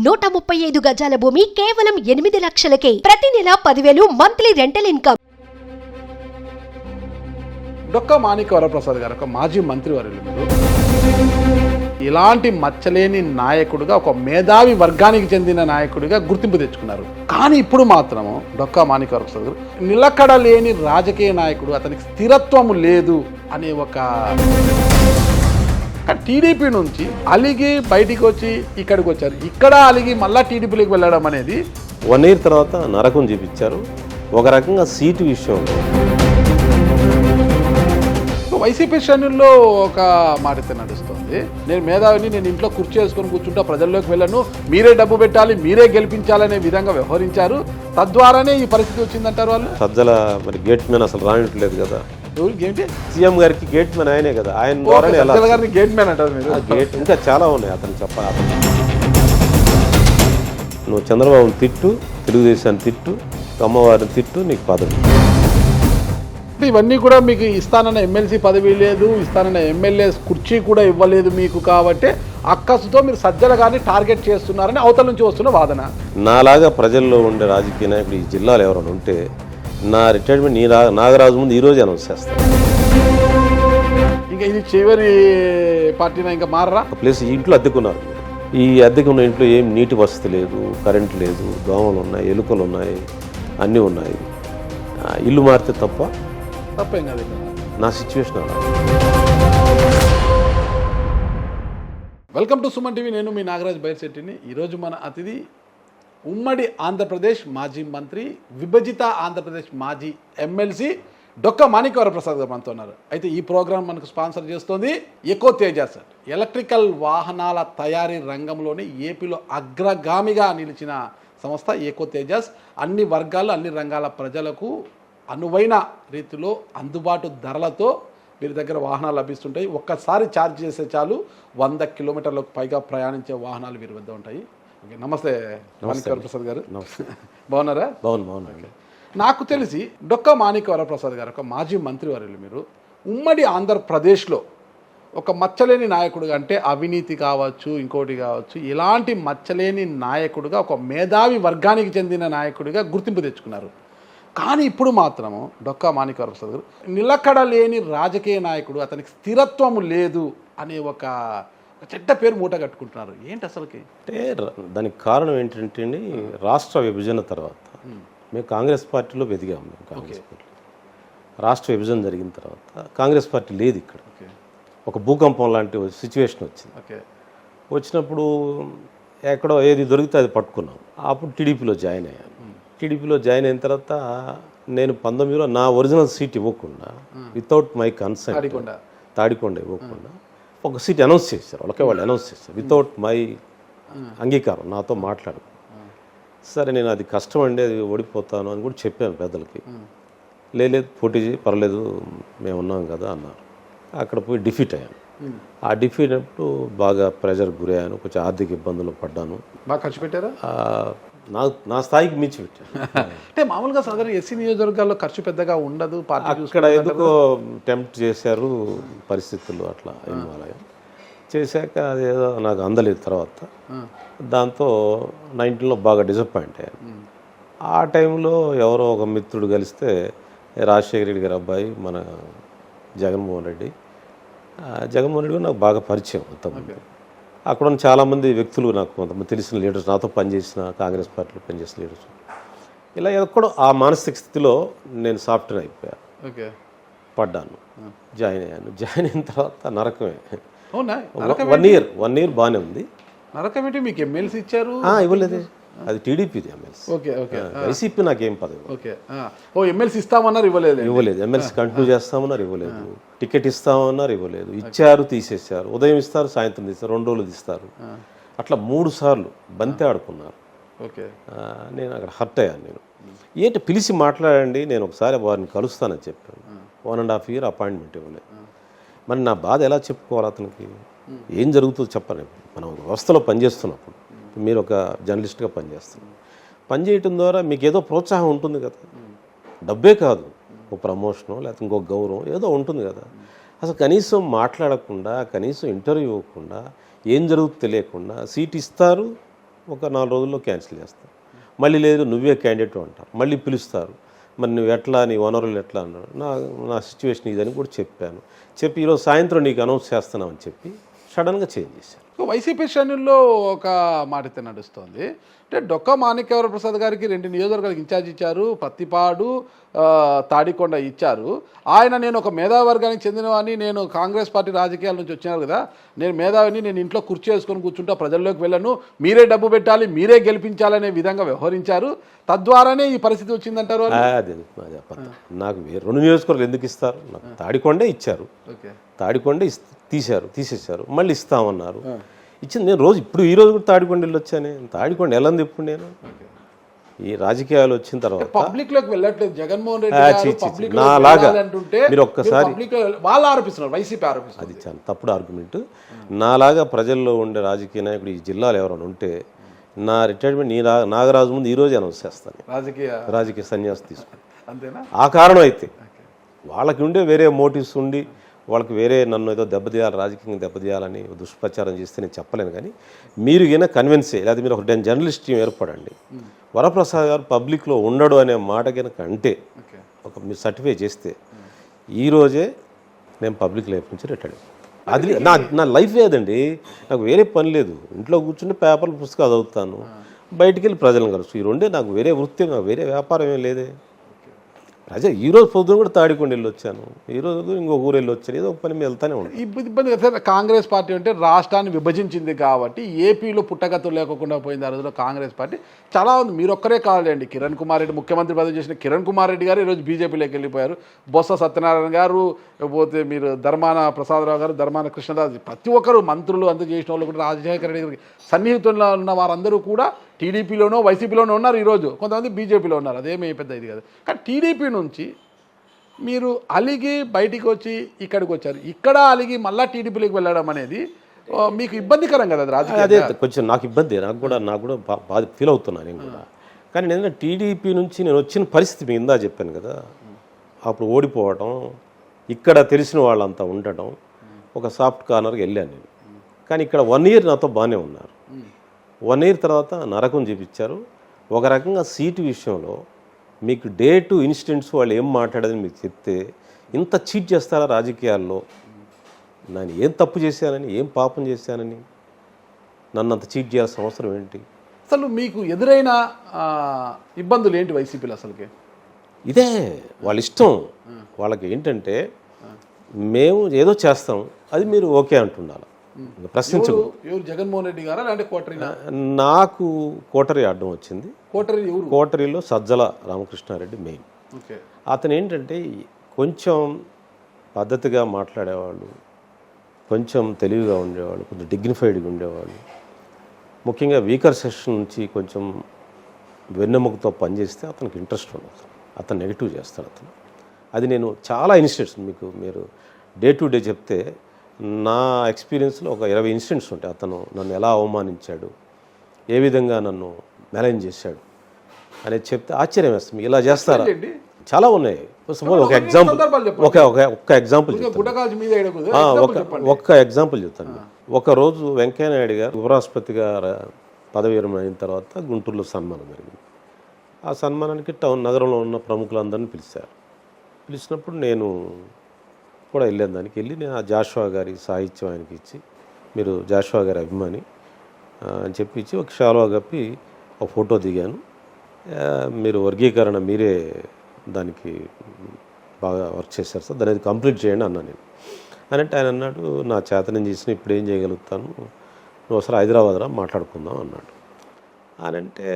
135 గజాల భూమి కేవలం 8 లక్షలకే. ప్రతి నెల 10,000 మంత్లీ రెంటల్ ఇన్కమ్. డొక్కా మాణిక్య వరప్రసాద్ గారు ఒక మాజీ మంత్రివర్యులు. మీరు ఇలాంటి మచ్చలేని నాయకుడిగా, ఒక మేధావి వర్గానికి చెందిన నాయకుడిగా గుర్తింపు తెచ్చుకున్నారు. కానీ ఇప్పుడు మాత్రము డొక్కా మాణిక్య వరప్రసాద్ గారు నిలకడ లేని రాజకీయ నాయకుడు, అతనికి స్థిరత్వము లేదు అనే ఒక టీడీపీ నుంచి అలిగి బయటికి వచ్చి ఇక్కడికి వచ్చారు. ఇక్కడ అలిగి మళ్ళా టీడీపీలోకి వెళ్ళడం అనేది 1 year తర్వాత నరకం చూపించారు. ఒక రకంగా సీటు విషయంలో వైసీపీ శ్రేణుల్లో ఒక మాట అయితే నడుస్తుంది. నేను మేధావిని, నేను ఇంట్లో కుర్చీ వేసుకొని కూర్చుంటా, ప్రజల్లోకి వెళ్ళను, మీరే డబ్బు పెట్టాలి, మీరే గెలిపించాలనే విధంగా వ్యవహరించారు. తద్వారానే ఈ పరిస్థితి వచ్చిందంటారు వాళ్ళు. సజ్జల మరి గేట్ మ్యాన్ అసలు రానిట్లేదు కదా. ఏంటి సీఎం గారికి గేట్ మ్యాన్ ఆయనే కదా, ఆయన ద్వారానే గారిని గేట్ మ్యాన్ అంటారు మీరు. గేట్ ఇంకా చాలా ఉన్నాయి అతను చెప్పాలి. నువ్వు చంద్రబాబుని తిట్టు, తెలుగుదేశాన్ని తిట్టు, అమ్మవారిని తిట్టు, నీకు పదవి. ఇవన్నీ కూడా మీకు ఇస్తానన్న ఎమ్మెల్సీ పదవి లేదు, ఇస్తానన్న ఎమ్మెల్యే కుర్చీ కూడా ఇవ్వలేదు మీకు. కాబట్టి అక్కసుతో మీరు సజ్జల గారిని టార్గెట్ చేస్తున్నారని అవతల నుంచి వస్తున్న వాదన. నాలాగా ప్రజల్లో ఉండే రాజకీయ నాయకుడు ఈ జిల్లాలో ఎవరైనా ఉంటే నా రిటైర్మెంట్ నాగరాజు ముందు ఈరోజు అనౌన్స్ చేస్తాను. ఇంకా ఇది చివరి పార్టీనా, ఇంకా మారరా? ప్లేస్ ఈ ఇంట్లో అద్దెకున్నారు. ఈ అద్దెకున్న ఇంట్లో ఏం నీటి వసతి లేదు, కరెంట్ లేదు, దోమలు ఉన్నాయి, ఎలుకలు ఉన్నాయి, అన్నీ ఉన్నాయి. ఇల్లు మారితే తప్పేం కాదు. నా సిచ్యువేషన్ అలా. Welcome to Suman TV. నేను మీ నాగరాజ్ బైర్శెట్టిని. ఈరోజు మన అతిథి ఉమ్మడి ఆంధ్రప్రదేశ్ మాజీ మంత్రి, విభజిత ఆంధ్రప్రదేశ్ మాజీ ఎమ్మెల్సీ డొక్కా మాణిక్య వరప్రసాద్ గారు మనతో ఉన్నారు. అయితే ఈ ప్రోగ్రాం మనకు స్పాన్సర్ చేస్తోంది ఎకో తేజాస్. ఎలక్ట్రికల్ వాహనాల తయారీ రంగంలోని ఏపీలో అగ్రగామిగా నిలిచిన సంస్థ ఎకో తేజాస్. అన్ని వర్గాలు, అన్ని రంగాల ప్రజలకు అనువైన రీతిలో అందుబాటు ధరలతో వీరి దగ్గర వాహనాలు లభిస్తుంటాయి. ఒక్కసారి ఛార్జ్ చేసే చాలు 100 కిలోమీటర్లకు పైగా ప్రయాణించే వాహనాలు వీరి వద్ద ఉంటాయి. ఓకే, నమస్తే మాణిక్య వరప్రసాద్ గారు. బాగున్నారా? బాగున్నాండి. నాకు తెలిసి డొక్కా మాణిక్య వరప్రసాద్ గారు ఒక మాజీ మంత్రివర్యులు. మీరు ఉమ్మడి ఆంధ్రప్రదేశ్లో ఒక మచ్చలేని నాయకుడుగా, అంటే అవినీతి కావచ్చు, ఇంకోటి కావచ్చు, ఇలాంటి మచ్చలేని నాయకుడుగా, ఒక మేధావి వర్గానికి చెందిన నాయకుడిగా గుర్తింపు తెచ్చుకున్నారు. కానీ ఇప్పుడు మాత్రము డొక్కా మాణిక్య వరప్రసాద్ గారు నిలకడ లేని రాజకీయ నాయకుడు, అతనికి స్థిరత్వము లేదు అనే ఒక చెడ్డ పేరు మూట కట్టుకుంటున్నారు. ఏంటి అసలుకి? అంటే దానికి కారణం ఏంటంటే అండి, రాష్ట్ర విభజన తర్వాత మేము కాంగ్రెస్ పార్టీలో ఎదిగాము. మేము కాంగ్రెస్ పార్టీ రాష్ట్ర విభజన జరిగిన తర్వాత కాంగ్రెస్ పార్టీ లేదు ఇక్కడ. ఒక భూకంపం లాంటి సిచ్యువేషన్ వచ్చింది. వచ్చినప్పుడు ఎక్కడో ఏది దొరికితే అది పట్టుకున్నాం. అప్పుడు టీడీపీలో జాయిన్ అయ్యాను. టీడీపీలో జాయిన్ అయిన తర్వాత నేను 19లో నా ఒరిజినల్ సీట్ ఇవ్వకుండా, వితౌట్ మై కన్సెంట్, తాడికొండ ఇవ్వకుండా ఒక సీట్ అనౌన్స్ చేశారు. వాళ్ళు అనౌన్స్ చేశారు వితౌట్ మై అంగీకారం, నాతో మాట్లాడు. సరే, నేను అది కష్టం అండి, అది ఓడిపోతాను అని కూడా చెప్పాను పెద్దలకి. లేదు పోటీ చేయి, పర్లేదు, మేము ఉన్నాం కదా అన్నారు. అక్కడ పోయి డిఫీట్ అయ్యాను. ఆ డిఫీట్ అప్పుడు బాగా ప్రెజర్ గురయ్యాను, కొంచెం ఆర్థిక ఇబ్బందులు పడ్డాను. బాగా ఖర్చు పెట్టారా? నా స్థాయికి మించి పెట్టాను. అంటే మామూలుగా సాధారణ ఎస్సీ నియోజకవర్గాల్లో ఖర్చు పెద్దగా ఉండదు. అక్కడ ఎందుకో టెంప్ట్ చేశారు పరిస్థితులు, అట్లా ఇన్వాల్వ్ చేశాక అదేదో నాకు అందలేదు. తర్వాత దాంతో 19లో బాగా డిసప్పాయింట్ అయ్యాను. ఆ టైంలో ఎవరో ఒక మిత్రుడు కలిస్తే, రాజశేఖర రెడ్డి గారి అబ్బాయి మన జగన్మోహన్ రెడ్డి కూడా నాకు బాగా పరిచయం. మొత్తం అక్కడ ఉన్న చాలామంది వ్యక్తులు నాకు కొంతమంది తెలిసిన లీడర్స్, నాతో పనిచేసిన కాంగ్రెస్ పార్టీలో పనిచేసిన లీడర్స్, ఇలా ఎక్కడో ఆ మానసిక స్థితిలో నేను సాఫ్ట్వేర్ అయిపోయాను. పడ్డాను, జాయిన్ అయ్యాను. జాయిన్ అయిన తర్వాత నరకమే. 1 year బాగానే ఉంది. నరకం ఏంటి? మీకు ఎమ్మెల్సీ ఇచ్చారు? ఇవ్వలేదు, అది టీడీపీది ఎమ్మెల్సీ. వైసీపీ నాకేం పదవి. ఎమ్మెల్సీ ఇస్తామన్నారు, ఇవ్వలేదు. ఎమ్మెల్సీ కంటిన్యూ చేస్తామన్నారు, ఇవ్వలేదు. టికెట్ ఇస్తామన్నారు, ఇవ్వలేదు. ఇచ్చారు, తీసేశారు. ఉదయం ఇస్తారు, సాయంత్రం తీస్తారు, 2 రోజులు తీస్తారు. అట్లా 3 సార్లు బంతి ఆడుకున్నారు. నేను అక్కడ హర్ట్ అయ్యాను. నేను ఏంటి పిలిచి మాట్లాడండి, నేను ఒకసారి వారిని కలుస్తానని చెప్పాను. 1.5 year అపాయింట్మెంట్ ఇవ్వలేదు. మరి నా బాధ ఎలా చెప్పుకోవాలి అతనికి? ఏం జరుగుతుందో చెప్పండి. మనం వ్యవస్థలో పనిచేస్తున్నప్పుడు, మీరు ఒక జర్నలిస్ట్గా పనిచేయటం ద్వారా మీకు ఏదో ప్రోత్సాహం ఉంటుంది కదా. డబ్బే కాదు, ఒక ప్రమోషనో లేకపోతే ఇంకొక గౌరవం ఏదో ఉంటుంది కదా. అసలు కనీసం మాట్లాడకుండా, కనీసం ఇంటర్వ్యూ ఇవ్వకుండా, ఏం జరుగుతుందో తెలియకుండా సీట్ ఇస్తారు, ఒక 4 రోజుల్లో క్యాన్సిల్ చేస్తారు. మళ్ళీ లేదు నువ్వే క్యాండిడేట్ అంటారు, మళ్ళీ పిలుస్తారు. మరి నువ్వు ఎట్లా, నీ వనరులు ఎట్లా అన్నాడు. నా సిచ్యువేషన్ ఇదని కూడా చెప్పాను. చెప్పి ఈరోజు సాయంత్రం నీకు అనౌన్స్ చేస్తున్నామని చెప్పి సడన్గా చేంజ్ చేశాను. సో వైసీపీ శ్రేణుల్లో ఒక మాట అయితే నడుస్తోంది. అంటే డొక్కా మాణిక్యవర ప్రసాద్ గారికి 2 నియోజకవర్గాలకు ఇన్ఛార్జ్ ఇచ్చారు, పత్తిపాడు, తాడికొండ ఇచ్చారు. ఆయన నేను ఒక మేధావర్గానికి చెందినవాడిని, నేను కాంగ్రెస్ పార్టీ రాజకీయాల నుంచి వచ్చినారు కదా, నేను మేధావిని, నేను ఇంట్లో కుర్చీ వేసుకొని కూర్చుంటా, ప్రజల్లోకి వెళ్ళను, మీరే డబ్బు పెట్టాలి, మీరే గెలిపించాలనే విధంగా వ్యవహరించారు. తద్వారానే ఈ పరిస్థితి వచ్చిందంటారు. అదే నాకు 2 నియోజకవర్గాలు ఎందుకు ఇస్తారు? నాకు తాడికొండే ఇచ్చారు, తాడికొండ తీసేశారు, మళ్ళీ ఇస్తామన్నారు. ఇచ్చింది నేను రోజు ఇప్పుడు ఈ రోజు కూడా తాడికొండ వెళ్ళి వచ్చాను. తాడికొండ వెళ్ళంది ఇప్పుడు నేను ఈ రాజకీయాలు వచ్చిన తర్వాత పబ్లిక్ లోకి వెళ్ళట్లేదు జగన్మోహన్ రెడ్డి నాలాగా. మీరు ఒక్కసారి వాళ్ళు ఆరోపిస్తున్నారు, వైసీపీ ఆరోపిస్తున్నారు. అది చాలా తప్పుడు ఆర్గ్యుమెంట్. నాలాగా ప్రజల్లో ఉండే రాజకీయ నాయకుడు ఈ జిల్లాలో ఎవరైనా ఉంటే నా రిటైర్మెంట్ నాగరాజు ముందు ఈరోజు అనౌన్స్ చేస్తాను. రాజకీయ సన్యాసం తీసుకుని అంతేనా? ఆ కారణం అయితే వాళ్ళకి ఉండే వేరే మోటివ్స్ ఉండి వాళ్ళకి వేరే నన్ను ఏదో దెబ్బతీయాలి, రాజకీయంగా దెబ్బతీయాలని దుష్ప్రచారం చేస్తే నేను చెప్పలేను. కానీ మీరు ఏమైనా కన్విన్స్ లేదా మీరు ఒక జర్నలిస్ట్ టీం ఏర్పడండి, వరప్రసాద్ గారు పబ్లిక్లో ఉండడు అనే మాట కనుక అంటే మీరు సర్టిఫై చేస్తే ఈరోజే నేను పబ్లిక్ లైఫ్ నుంచి రిటైర్డ్. అది నా లైఫ్ లేదండి, నాకు వేరే పని లేదు. ఇంట్లో కూర్చుని పేపర్లు పుస్తకాలు చదువుతాను, బయటికి వెళ్ళి ప్రజలను కలుసు. ఈ రెండే నాకు వేరే వృత్తి, నాకు వేరే వ్యాపారం ఏం లేదే. ఈరోజు పొద్దున కూడా తాడికొండ వెళ్ళి వచ్చాను, ఈరోజు ఇంకొక ఊరు వెళ్ళి వచ్చాను, ఏదో ఒక పని మీద వెళ్తానే ఉంటాను. ఇబ్బంది కదా. కాంగ్రెస్ పార్టీ అంటే రాష్ట్రాన్ని విభజించింది కాబట్టి ఏపీలో పుట్టగతులు లేకుండా పోయింది ఆ రోజుల్లో కాంగ్రెస్ పార్టీ. చాలా ఉంది, మీరు ఒక్కరే కాదండి. కిరణ్ కుమార్ రెడ్డి ముఖ్యమంత్రి పదవి చేసిన కిరణ్ కుమార్ రెడ్డి గారు ఈరోజు బీజేపీలోకి వెళ్ళిపోయారు. బొత్స సత్యనారాయణ గారు, పోతే మీరు ధర్మాన ప్రసాదరావు గారు, ధర్మాన కృష్ణదాస్, ప్రతి ఒక్కరు మంత్రులు అంతా చేసిన వాళ్ళు కూడా, రాజశేఖర రెడ్డి గారికి సన్నిహితుల్లో ఉన్న వారందరూ కూడా టీడీపీలోనో వైసీపీలోనో ఉన్నారు. ఈరోజు కొంతమంది బీజేపీలో ఉన్నారు, అదేమీ పెద్ద ఇది కాదు. కానీ టీడీపీ నుంచి మీరు అలిగి బయటికి వచ్చి ఇక్కడికి వచ్చారు, ఇక్కడ అలిగి మళ్ళీ టీడీపీలోకి వెళ్ళడం అనేది మీకు ఇబ్బందికరం కదా అది రాజకీయ. అదే కొంచెం నాకు ఇబ్బంది, నాకు కూడా బాధ ఫీల్ అవుతున్నాను నేను కూడా. కానీ నేను టీడీపీ నుంచి నేను వచ్చిన పరిస్థితి మీ ఇందా చెప్పాను కదా, అప్పుడు ఓడిపోవడం, ఇక్కడ తెలిసిన వాళ్ళంతా ఉండటం, ఒక సాఫ్ట్ కార్నర్కి వెళ్ళాను నేను. కానీ ఇక్కడ 1 year నాతో బాగానే ఉన్నారు. 1 year తర్వాత నరకం చూపించారు. ఒక రకంగా సీటు విషయంలో మీకు డే టు ఇన్సిడెంట్స్ వాళ్ళు ఏం మాట్లాడదని మీకు చెప్తే ఇంత చీట్ చేస్తారా రాజకీయాల్లో? నేను ఏం తప్పు చేశానని, ఏం పాపం చేశానని నన్ను అంత చీట్ చేయాల్సిన అవసరం ఏంటి? అసలు మీకు ఎదురైన ఇబ్బందులు ఏంటి వైసీపీలో? అసలుకి ఇదే వాళ్ళ ఇష్టం. వాళ్ళకి ఏంటంటే మేము ఏదో చేస్తాం, అది మీరు ఓకే అంటున్నారు. ప్రశ్నించు. ఎవరు, జగన్మోహన్ రెడ్డి గారా అంటే కోటరీ? నాకు కోటరీ అడ్డం వచ్చింది. కోటరీలో సజ్జల రామకృష్ణారెడ్డి మెయిన్. అతను ఏంటంటే కొంచెం పద్ధతిగా మాట్లాడేవాళ్ళు, కొంచెం తెలివిగా ఉండేవాళ్ళు, కొంచెం డిగ్నిఫైడ్గా ఉండేవాళ్ళు. ముఖ్యంగా వీకర్ సెక్షన్ నుంచి కొంచెం వెన్నెముకతో పనిచేస్తే అతనికి ఇంట్రెస్ట్ ఉండదు, అతను నెగిటివ్ చేస్తాడు అతను. అది నేను చాలా ఇన్సిడెంట్స్ మీరు డే టు డే చెప్తే నా ఎక్స్పీరియన్స్లో ఒక 20 ఇన్సిడెంట్స్ ఉంటాయి. అతను నన్ను ఎలా అవమానించాడు, ఏ విధంగా నన్ను మేనేజ్ చేశాడు అనేది చెప్తే ఆశ్చర్యం వేస్తుంది. ఇలా చేస్తారా? చాలా ఉన్నాయి. ఒక ఎగ్జాంపుల్ చెప్తాను. ఒకరోజు వెంకయ్యనాయుడు గారు ఉపరాష్ట్రపతిగా పదవి విరమణ అయిన తర్వాత గుంటూరులో సన్మానం జరిగింది. ఆ సన్మానానికి నగరంలో ఉన్న ప్రముఖులందరినీ పిలిచినప్పుడు నేను కూడా వెళ్ళాను. దానికి వెళ్ళి నేను ఆ జాషువా గారి సాహిత్యం ఆయనకి ఇచ్చి, మీరు జాషువా గారి అభిమాని అని చెప్పి ఇచ్చి ఒక షాల్వా కప్పి ఒక ఫోటో దిగాను. మీరు వర్గీకరణ మీరే దానికి బాగా వర్క్ చేశారు సార్, దాన్ని కంప్లీట్ చేయండి అన్నా నేను. అని అంటే ఆయన అన్నాడు, నా చేత నేను చేసిన ఇప్పుడు ఏం చేయగలుగుతాను, నువ్వు ఒకసారి హైదరాబాద్ రా మాట్లాడుకుందాం అన్నాడు. అని అంటే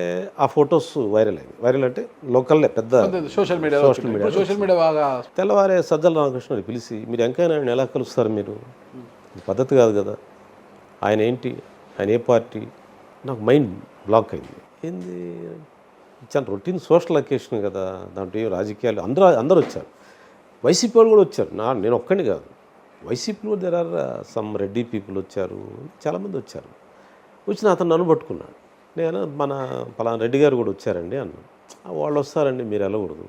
ఆ ఫొటోస్ వైరల్ అయింది. వైరల్ అంటే లోకల్లే పెద్ద సోషల్ మీడియా బాగా. తెల్లవారే సజ్జల రామకృష్ణ పిలిచి, మీరు వెంకయ్యనాయుడిని ఎలా కలుస్తారు, మీరు పద్ధతి కాదు కదా, ఆయన ఏంటి, ఆయన ఏ పార్టీ? నాకు మైండ్ బ్లాక్ అయింది. ఏంది చాలా రొటీన్ సోషల్ అకేషన్ కదా, దాంట్లో రాజకీయాలు అందరూ వచ్చారు. వైసీపీ వాళ్ళు కూడా వచ్చారు, నేను ఒక్కడిని కాదు, వైసీపీలో there are some Reddy people వచ్చారు, చాలామంది వచ్చారు. వచ్చిన అతను నన్ను పట్టుకున్నాడు. నేను మన పలానా రెడ్డి గారు కూడా వచ్చారండి అన్నాడు. వాళ్ళు వస్తారండి, మీరు వెళ్ళకూడదు.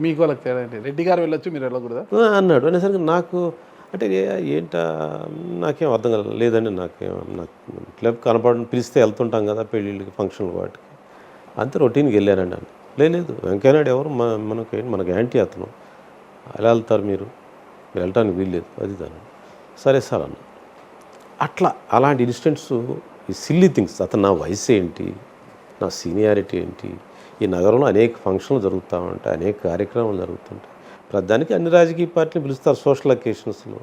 మీకు వాళ్ళకి రెడ్డి గారు వెళ్ళొచ్చు, మీరు వెళ్ళకూడదు అన్నాడు. అనేసరికి నాకు అంటే ఏంటా నాకేం అర్థం కాలేదు. లేదండి నాకు క్లబ్ కనపడని పిలిస్తే వెళ్తుంటాం కదా పెళ్ళిళ్ళకి ఫంక్షన్లు వాటికి, అంతే రొటీన్కి వెళ్ళానండి అని. లేదు వెంకయ్యనాయుడు ఎవరు మనకు యాంటీ అతను, ఎలా వెళ్తారు మీరు వెళ్ళటానికి వీల్లేదు అది దాన్ని. సరే సార్ అన్న. అట్లా అలాంటి ఇన్సిడెంట్స్, ఈ సిల్లీ థింగ్స్. అతను నా వయసు ఏంటి, నా సీనియారిటీ ఏంటి, ఈ నగరంలో అనేక ఫంక్షన్లు జరుగుతూ ఉంటాయి, అనేక కార్యక్రమాలు జరుగుతుంటాయి. ప్రధానికి అన్ని రాజకీయ పార్టీలు పిలుస్తారు సోషల్ అకేషన్స్లో,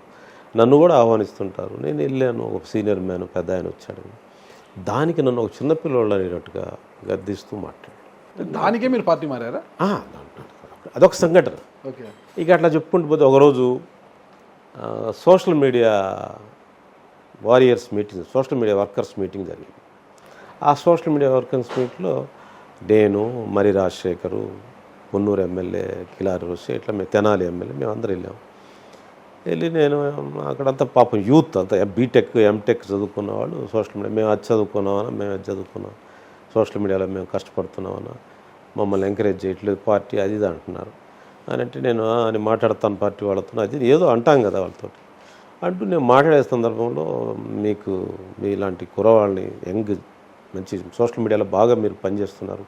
నన్ను కూడా ఆహ్వానిస్తుంటారు. నేను వెళ్ళాను, ఒక సీనియర్ మ్యాన్ పెద్ద ఆయన వచ్చాడు, దానికి నన్ను ఒక చిన్నపిల్లవాళ్ళు అనేటట్టుగా గద్దిస్తూ మాట్లాడాడు. దానికే మీరు పార్టీ మారారా? అదొక సంఘటన. ఓకే. ఇక అట్లా చెప్పుకుంటూ పోతే ఒకరోజు social media warriors meeting, social media workers meeting జరిగింది. ఆ సోషల్ మీడియా వర్కర్స్ మీట్లో నేను, మరి రాజశేఖరు, మున్నూరు ఎమ్మెల్యే కిలారి రోసి, ఇట్లా మేము తెనాలి ఎమ్మెల్యే, మేము అందరం వెళ్ళాము. వెళ్ళి నేను అక్కడంతా పాపం యూత్ అంతా బీటెక్ ఎంటెక్ చదువుకున్న వాళ్ళు సోషల్ మీడియా, మేము అది చదువుకున్నామన్నా, మేము అది చదువుకున్నాం, సోషల్ మీడియాలో మేము కష్టపడుతున్నామన్నా, మమ్మల్ని ఎంకరేజ్ చేయట్లేదు పార్టీ అది ఇది అంటున్నారు అని. అంటే నేను అని మాట్లాడతాను పార్టీ వాళ్ళతో, అది ఏదో అంటాం కదా వాళ్ళతో అంటూ నేను మాట్లాడే సందర్భంలో, మీకు మీలాంటి కుర్రవాళ్ళని యంగ్ మంచి సోషల్ మీడియాలో బాగా మీరు పనిచేస్తున్నారు,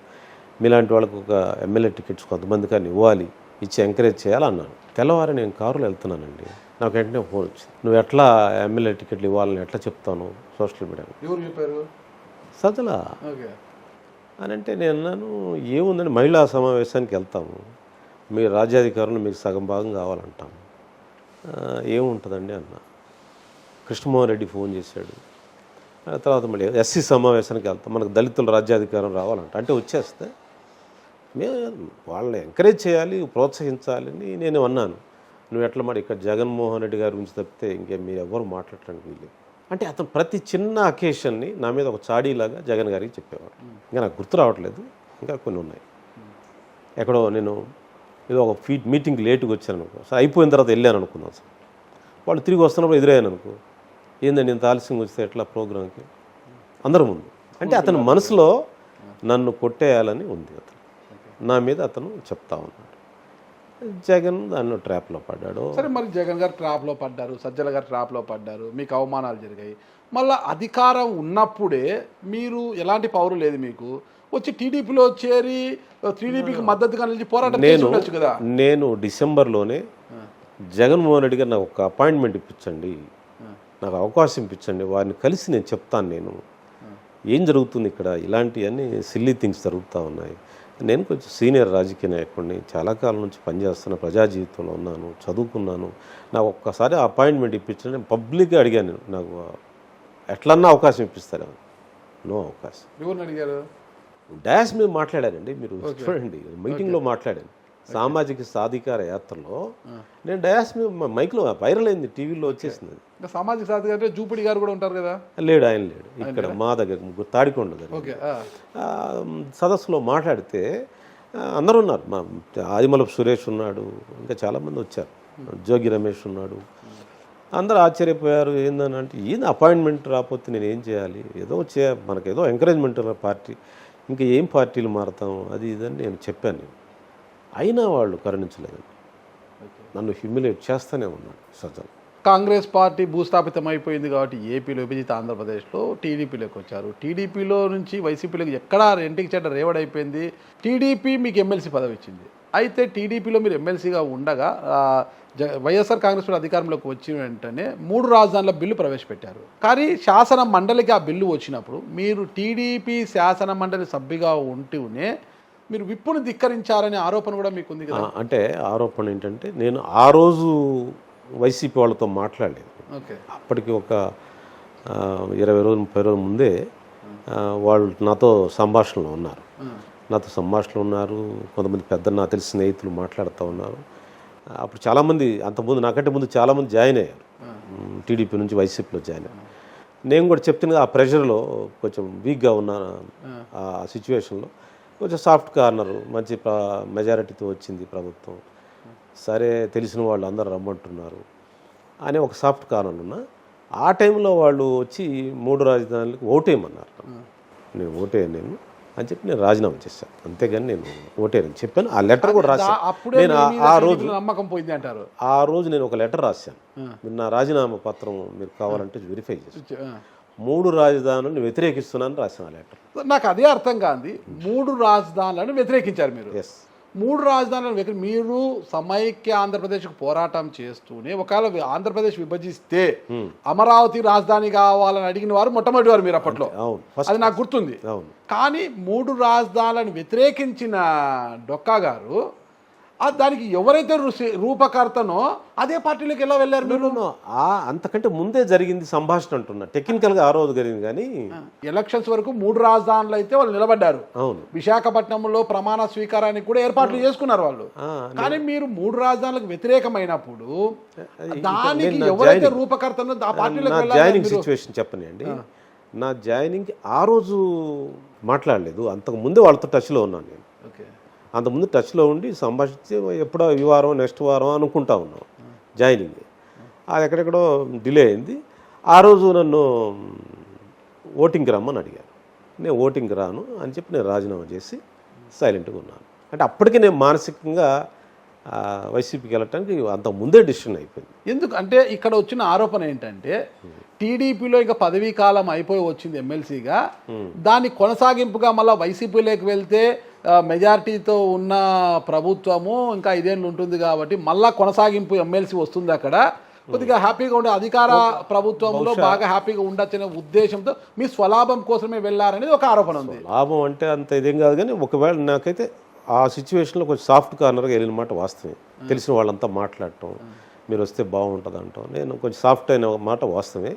మీలాంటి వాళ్ళకు ఒక ఎమ్మెల్యే టికెట్స్ కొంతమంది కానీ ఇవ్వాలి, ఇచ్చి ఎంకరేజ్ చేయాలన్నాను. తెల్లవారు నేను కారులో వెళ్తున్నానండి, నాకు వెంటనే ఫోన్ వచ్చింది. నువ్వు ఎట్లా ఎమ్మెల్యే టికెట్లు ఇవ్వాలని ఎట్లా చెప్తాను సోషల్ మీడియాలో? ఎవరు చెప్పారు? సజల అని. అంటే నేను అన్నాను, ఏముందని మహిళా సమావేశానికి వెళ్తాము, మీ రాజ్యాధికారంలో మీకు సగం భాగం కావాలంటాము, ఏముంటుందండి అన్న. కృష్ణమోహన్ రెడ్డి ఫోన్ చేశాడు, తర్వాత మళ్ళీ ఎస్సీ సమావేశానికి వెళ్తాం, మనకు దళితుల రాజ్యాధికారం రావాలంట. అంటే వచ్చేస్తే మేము వాళ్ళని ఎంకరేజ్ చేయాలి, ప్రోత్సహించాలని నేను అన్నాను. నువ్వు ఎట్లా మరి ఇక్కడ జగన్మోహన్ రెడ్డి గారి గురించి తప్పితే ఇంకేం మీరు ఎవరు మాట్లాడటానికి వీళ్ళు. అంటే అతను ప్రతి చిన్న అకేషన్ని నా మీద ఒక చాడీలాగా జగన్ గారికి చెప్పేవాడు. ఇంకా నాకు గుర్తు రావట్లేదు, ఇంకా కొన్ని ఉన్నాయి. ఎక్కడో నేను ఏదో ఒక మీటింగ్కి లేటుగా వచ్చాను అనుకో, సో అయిపోయిన తర్వాత వెళ్ళాను అనుకున్నాను సార్, వాళ్ళు తిరిగి వస్తున్నప్పుడు ఎదురయ్యాను అనుకో, ఏందండి ఇంత ఆలస్యంగా వస్తే ఎట్లా ప్రోగ్రాంకి అందరి ముందు. అంటే అతని మనసులో నన్ను కొట్టేయాలని ఉంది, అతను నా మీద అతను చెప్తా ఉన్నాడు. జగన్ దాన్ని ట్రాప్లో పడ్డాడు. సరే, మరి జగన్ గారు ట్రాప్లో పడ్డారు, సజ్జల గారు ట్రాప్లో పడ్డారు, మీకు అవమానాలు జరిగాయి. మళ్ళీ అధికారం ఉన్నప్పుడే మీరు ఎలాంటి పవర్ లేదు, మీకు వచ్చి టీడీపీలో చేరి టీడీపీకి మద్దతుగా నిలిచి పోరాటం చేయొచ్చు కదా. నేను డిసెంబర్లోనే జగన్మోహన్ రెడ్డి గారు నాకు ఒక అపాయింట్మెంట్ ఇప్పించండి, నాకు అవకాశం ఇప్పించండి, వారిని కలిసి నేను చెప్తాను నేను ఏం జరుగుతుంది ఇక్కడ, ఇలాంటివన్నీ సిల్లీ థింగ్స్ జరుగుతూ ఉన్నాయి. నేను కొంచెం సీనియర్ రాజకీయ నాయకుడిని, చాలా కాలం నుంచి పనిచేస్తున్న, ప్రజా జీవితంలో ఉన్నాను, చదువుకున్నాను, నాకు ఒక్కసారి అపాయింట్మెంట్ ఇప్పించండి. నేను పబ్లిక్గా అడిగాను, నాకు ఎట్లన్నా అవకాశం ఇప్పిస్తారా? నో అవకాశం. ఎవరిని అడిగారు? డాష్ మీద మాట్లాడానండి, మీరు చూడండి, మీటింగ్లో మాట్లాడాను. సామాజిక సాధికార యాత్రలో నేను డయాస్ మీద మైక్లో వైరల్ అయింది, టీవీలో వచ్చేసింది. సామాజిక సాధికార జూపిడి గారు కూడా ఉంటారు కదా? లేడు, ఆయన లేడు, ఇక్కడ మా దగ్గర తాడికొండ దగ్గర సదస్సులో మాట్లాడితే అందరూ ఉన్నారు. మా ఆదిమలపు సురేష్ ఉన్నాడు, ఇంకా చాలామంది వచ్చారు, జోగి రమేష్ ఉన్నాడు. అందరూ ఆశ్చర్యపోయారు, ఏందని అంటే ఏంది అపాయింట్మెంట్ రాకపోతే నేను ఏం చేయాలి, ఏదో మనకేదో ఎంకరేజ్మెంట్ పార్టీ, ఇంకా ఏం పార్టీలు మారుతాం అది ఇదని నేను చెప్పాను. అయినా వాళ్ళు కరుణించలేదండి, నన్ను హ్యూమిలేట్ చేస్తూనే ఉన్నాడు సజ్జల. కాంగ్రెస్ పార్టీ భూస్థాపితం అయిపోయింది కాబట్టి ఏపీలో విభజిత ఆంధ్రప్రదేశ్లో టీడీపీలోకి వచ్చారు. టీడీపీలో నుంచి వైసీపీలోకి ఎక్కడా ఇంటికి చెడ్డ రేవడైపోయింది. టీడీపీ మీకు ఎమ్మెల్సీ పదవి ఇచ్చింది. అయితే టీడీపీలో మీరు ఎమ్మెల్సీగా ఉండగా వైఎస్ఆర్ కాంగ్రెస్ పార్టీ అధికారంలోకి వచ్చిన వెంటనే 3 రాజధానుల బిల్లు ప్రవేశపెట్టారు. కానీ శాసన మండలికి ఆ బిల్లు వచ్చినప్పుడు మీరు టీడీపీ శాసన మండలి సభ్యుగా ఉంటూనే మీరు విప్పును ధిక్కరించారనే ఆరోపణ కూడా మీకు ఉంది కదా? అంటే ఆరోపణ ఏంటంటే, నేను ఆ రోజు వైసీపీ వాళ్ళతో మాట్లాడలేదు. అప్పటికి ఒక 20 రోజులు 30 రోజుల ముందే వాళ్ళు నాతో సంభాషణలో ఉన్నారు. కొంతమంది పెద్ద నాకు తెలిసిన స్నేహితులు మాట్లాడుతూ ఉన్నారు. అప్పుడు చాలామంది, అంతకుముందు నాకంటే ముందు చాలామంది జాయిన్ అయ్యారు, టీడీపీ నుంచి వైసీపీలో జాయిన్ అయ్యారు. నేను కూడా చెప్తున్నా, ఆ ప్రెషర్లో కొంచెం వీక్గా ఉన్న ఆ సిచ్యువేషన్లో కొంచెం సాఫ్ట్ కార్నరు, మంచి మెజారిటీతో వచ్చింది ప్రభుత్వం, సరే తెలిసిన వాళ్ళు అందరూ రమ్మంటున్నారు అని ఒక సాఫ్ట్ కార్నర్ ఉన్నా. ఆ టైంలో వాళ్ళు వచ్చి 3 రాజధానులకు ఓటేయమన్నారు. నేను ఓటేయను, నేను అని చెప్పి నేను రాజీనామా చేశాను. అంతేగాని నేను ఓటేనని చెప్పాను. ఆ లెటర్ కూడా రాశాను. అప్పుడే నేను మీ మీద ఆ రోజు నమ్మకం పోయింది అంటారు. ఆ రోజు నేను ఒక లెటర్ రాశాను. మీరు నా రాజీనామా పత్రం మీరు కావాలంటే వెరిఫై చేసి 3 రాజధానులను వ్యతిరేకిస్తున్నాను రాశాను ఆ లెటర్. నాకు అదే అర్థం కాదు. 3 రాజధానులను వ్యతిరేకించారు మీరు. ఎస్, 3 రాజధానులను మీరు సమైక్య ఆంధ్రప్రదేశ్కు పోరాటం చేస్తూనే ఒకవేళ ఆంధ్రప్రదేశ్ విభజిస్తే అమరావతి రాజధాని కావాలని అడిగిన వారు మొట్టమొదటి వారు మీరు అప్పట్లో. అవును, అది నాకు గుర్తుంది. అవును. కానీ 3 రాజధానులను వ్యతిరేకించిన డొక్కా గారు దానికి ఎవరైతే రూపకర్తనో అదే పార్టీలోకి ఎలా వెళ్ళారు మీరు? అంతకంటే ముందే జరిగింది సంభాషణ అంటున్నా. టెక్నికల్గా ఆ రోజు జరిగింది. కానీ ఎలక్షన్స్ వరకు 3 రాజధానులు అయితే వాళ్ళు నిలబడ్డారు. అవును, విశాఖపట్నంలో ప్రమాణ స్వీకారానికి కూడా ఏర్పాట్లు చేసుకున్నారు వాళ్ళు. కానీ మీరు 3 రాజధానులకు వ్యతిరేకమైనప్పుడు దానికి ఎవరైతే రూపకర్తనో ఆ పార్టీలోకి జాయినింగ్ సిచ్యువేషన్ చెప్పని అండి. నా జాయినింగ్ ఆ రోజు మాట్లాడలేదు. అంతకు ముందే వాళ్ళతో టచ్లో ఉన్నాను నేను. అంతకుముందు టచ్లో ఉండి సంభాషించి ఎప్పుడో ఈ వారం నెక్స్ట్ వారం అనుకుంటా ఉన్నాం జాయినింగ్. అది ఎక్కడెక్కడో డిలే అయింది. ఆ రోజు నన్ను ఓటింగ్కి రమ్మని అడిగారు. నేను ఓటింగ్కి రాను అని చెప్పి నేను రాజీనామా చేసి సైలెంట్గా ఉన్నాను. అంటే అప్పటికే నేను మానసికంగా వైసీపీకి వెళ్ళటానికి అంత ముందే డిసిషన్ అయిపోయింది. ఎందుకు అంటే ఇక్కడ వచ్చిన ఆరోపణ ఏంటంటే టీడీపీలో ఇంకా పదవీ కాలం అయిపోయి వచ్చింది ఎమ్మెల్సీగా, దాని కొనసాగింపుగా మళ్ళీ వైసీపీలోకి వెళ్తే మెజారిటీతో ఉన్న ప్రభుత్వము ఇంకా 5 ఏళ్ళు ఉంటుంది కాబట్టి మళ్ళా కొనసాగింపు ఎమ్మెల్సీ వస్తుంది. అక్కడ కొద్దిగా హ్యాపీగా ఉండే అధికార ప్రభుత్వంలో బాగా హ్యాపీగా ఉండొచ్చనే ఉద్దేశంతో మీ స్వలాభం కోసమే వెళ్ళారనేది ఒక ఆరోపణ ఉంది. లాభం అంటే అంత ఇదేం కాదు, కానీ ఒకవేళ నాకైతే ఆ సిచ్యువేషన్లో కొంచెం సాఫ్ట్ కార్నర్గా వెళ్ళిన మాట వాస్తవమే. తెలిసిన వాళ్ళంతా మాట్లాడటం, మీరు వస్తే బాగుంటుంది అంటాం. నేను కొంచెం సాఫ్ట్ అయిన మాట వాస్తవమే.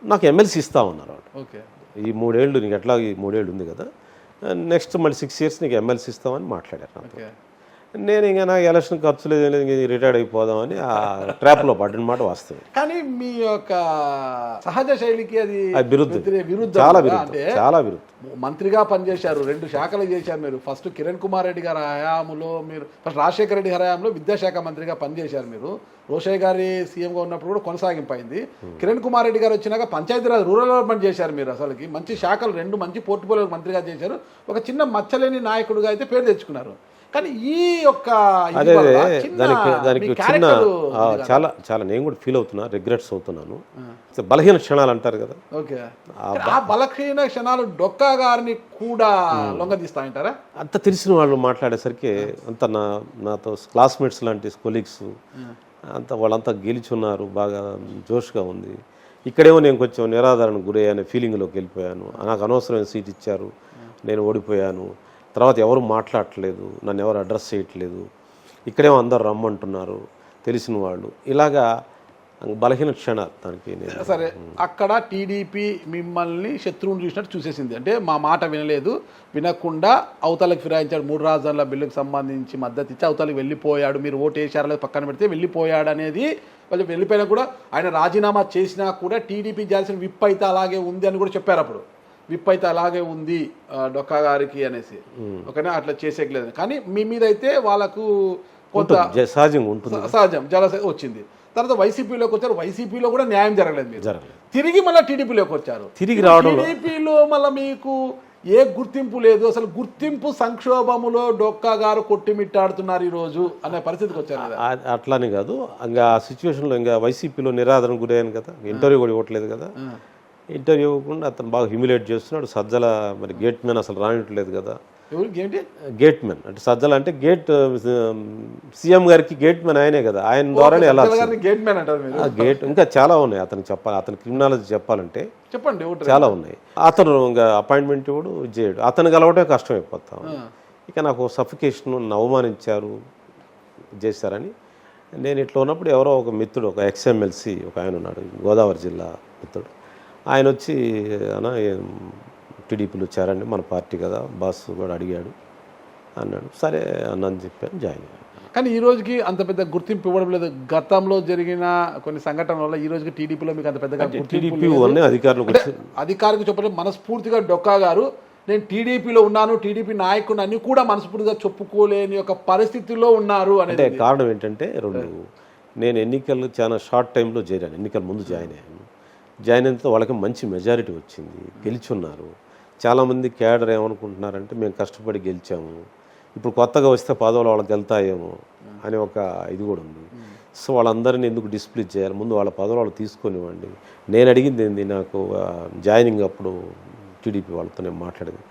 నాకు ఎమ్మెల్సీ ఇస్తా ఉన్నారు వాళ్ళు. ఓకే, ఈ 3 ఏళ్ళు నీకు ఎట్లా ఈ 3 ఏళ్ళు ఉంది కదా, నెక్స్ట్ మళ్ళీ 6 years నీకు ఎమ్మెల్సీ ఇస్తామని మాట్లాడారు. నేను ఇంకా నాకు ఎలక్షన్ ఖర్చు లేదు, రిటైర్డ్ అయిపోదామని ఆ ట్రాప్లో పడిన మాట వాస్తవే. కానీ మీ యొక్క సహజ శైలికి అది విరుద్ధం. చాలా విరుద్ధం. మంత్రిగా పనిచేశారు, 2 శాఖలు చేశారు మీరు. ఫస్ట్ కిరణ్ కుమార్ రెడ్డి గారి హయాంలో మీరు ఫస్ట్ రాజశేఖర రెడ్డి హయాంలో విద్యాశాఖ మంత్రిగా పనిచేశారు మీరు. రోషయ్య గారి సీఎంగా ఉన్నప్పుడు కూడా కొనసాగింపు అయింది. కిరణ్ కుమార్ రెడ్డి గారు వచ్చినాక పంచాయతీరాజ్ రూరల్ డెవలప్మెంట్ చేశారు మీరు. అసలుకి మంచి శాఖలు 2 మంచి పోర్ట్ఫోలియో మంత్రిగా చేశారు. ఒక చిన్న మచ్చలేని నాయకుడిగా అయితే పేరు తెచ్చుకున్నారు. కానీ ఈ యొక్క దానికి చిన్న చాలా నేను కూడా ఫీల్ అవుతున్నా, రిగ్రెట్స్ అవుతున్నాను. బలహీన క్షణాలు అంటారు కదా. ఓకే, ఆ బలహీన క్షణాలు డొక్కా గారిని కూడా లొంగదీస్తాయంటారా? అంత తెలిసిన వాళ్ళు మాట్లాడేసరికి అంత నాతో క్లాస్మేట్స్ లాంటి కొలీగ్స్ అంత వాళ్ళంతా గెలిచున్నారు, బాగా జోష్గా ఉంది. ఇక్కడేమో నేను కొంచెం నిరాధారణకు గురయ్యానే ఫీలింగ్లోకి వెళ్ళిపోయాను. నాకు అనవసరమైన సీట్ ఇచ్చారు, నేను ఓడిపోయాను. తర్వాత ఎవరు మాట్లాడట్లేదు, నన్ను ఎవరు అడ్రస్ చేయట్లేదు. ఇక్కడేమో అందరు రమ్మంటున్నారు తెలిసిన వాళ్ళు. ఇలాగా బలహీన క్షణాలు దానికి. సరే, అక్కడ టీడీపీ మిమ్మల్ని శత్రువుని చూసినట్టు చూసేసింది. అంటే మా మాట వినకుండా అవతలకు ఫిరాయించాడు. 3 రాజధానుల బిల్లుకు సంబంధించి మద్దతు ఇచ్చి అవతలకు వెళ్ళిపోయాడు. మీరు ఓటు వేసారో లేదు పక్కన పెడితే వెళ్ళిపోయాడు అనేది వాళ్ళు వెళ్ళిపోయినా కూడా ఆయన రాజీనామా చేసినా కూడా టీడీపీ చేయాల్సిన విప్ అయితే అలాగే ఉంది అని కూడా చెప్పారు. అప్పుడు విప్ అయితే అలాగే ఉంది డొక్కా గారికి అనేసి. ఓకేనా, అట్లా చేసేయలేదు. కానీ మీ మీద అయితే వాళ్ళకు కొంత సహజం జలస వచ్చింది. తర్వాత వైసీపీలోకి వచ్చారు. వైసీపీలో కూడా న్యాయం జరగలేదు మీరు. తిరిగి మళ్ళీ టీడీపీలోకి వచ్చారు. తిరిగి రావడం టీడీపీలో మళ్ళీ మీకు ఏ గుర్తింపు లేదు. అసలు గుర్తింపు సంక్షోభములో డొక్కా గారు కొట్టిమిట్టాడుతున్నారు ఈరోజు అనే పరిస్థితికి వచ్చారు. అట్లానే కాదు, ఇంకా ఆ సిచ్యువేషన్లో ఇంకా వైసీపీలో నిరాదరణ గురయ్యాను కదా. ఇంటర్వ్యూ కూడా ఇవ్వట్లేదు కదా. ఇంటర్వ్యూ ఇవ్వకుండా అతను బాగా హ్యూమిలేట్ చేస్తున్నాడు. సజ్జల మరి గేట్ మ్యాన్ అసలు రానిట్లేదు కదా. గేట్ మ్యాన్ అంటే సజ్జల అంటే గేట్ సీఎం గారికి గేట్ మ్యాన్ ఆయనే కదా. ఆయన ద్వారానే ఎలా గేట్ ఇంకా చాలా ఉన్నాయి అతనికి చెప్పాలి. అతని క్రిమినాలజీ చెప్పాలంటే చెప్పండి, చాలా ఉన్నాయి. అతను ఇంకా అపాయింట్మెంట్ ఇవ్వడు, చేయడు. అతను కలవటమే కష్టం అయిపోతాం. ఇక నాకు సఫికేషన్, నన్ను అవమానించారు, చేశారని నేను ఇట్లా ఉన్నప్పుడు ఎవరో ఒక మిత్రుడు, ఒక ఎక్స్ఎమ్మెల్సీ ఒక ఆయన ఉన్నాడు, గోదావరి జిల్లా మిత్రుడు. ఆయన వచ్చి అన్న టీడీపీలో వచ్చారండి, మన పార్టీ కదా, బాస్ కూడా అడిగాడు అన్నాడు. సరే అన్నని చెప్పాను, జాయిన్ అయ్యాను. కానీ ఈ రోజుకి అంత పెద్ద గుర్తింపు ఇవ్వడం లేదు. గతంలో జరిగిన కొన్ని సంఘటనల వల్ల ఈ రోజుకి టీడీపీలో మీకు అంత పెద్దగా అధికారులకు చెప్పలేదు. మనస్ఫూర్తిగా డొక్కా గారు నేను టీడీపీలో ఉన్నాను, టీడీపీ నాయకుడు అని కూడా మనస్ఫూర్తిగా చెప్పుకోలేని ఒక పరిస్థితిలో ఉన్నారు. అంటే కారణం ఏంటంటే నేను ఎన్నికలు చాలా షార్ట్ టైంలో చేరాను. ఎన్నికల ముందు జాయిన్ అయ్యాను. జాయిన్ అయినంత వాళ్ళకి మంచి మెజారిటీ వచ్చింది, గెలుచున్నారు. చాలామంది క్యాడర్ ఏమనుకుంటున్నారంటే మేము కష్టపడి గెలిచాము, ఇప్పుడు కొత్తగా వస్తే పదవులు వాళ్ళకి వెళ్తాయేమో అని ఒక ఇది కూడా ఉంది. సో వాళ్ళందరినీ ఎందుకు డిస్ప్లీజ్ చేయాలి, ముందు వాళ్ళ పదవులు వాళ్ళు తీసుకొనివ్వండి. నేను అడిగింది ఏంది, నాకు జాయినింగ్ అప్పుడు టీడీపీ వాళ్ళతో నేను మాట్లాడింది,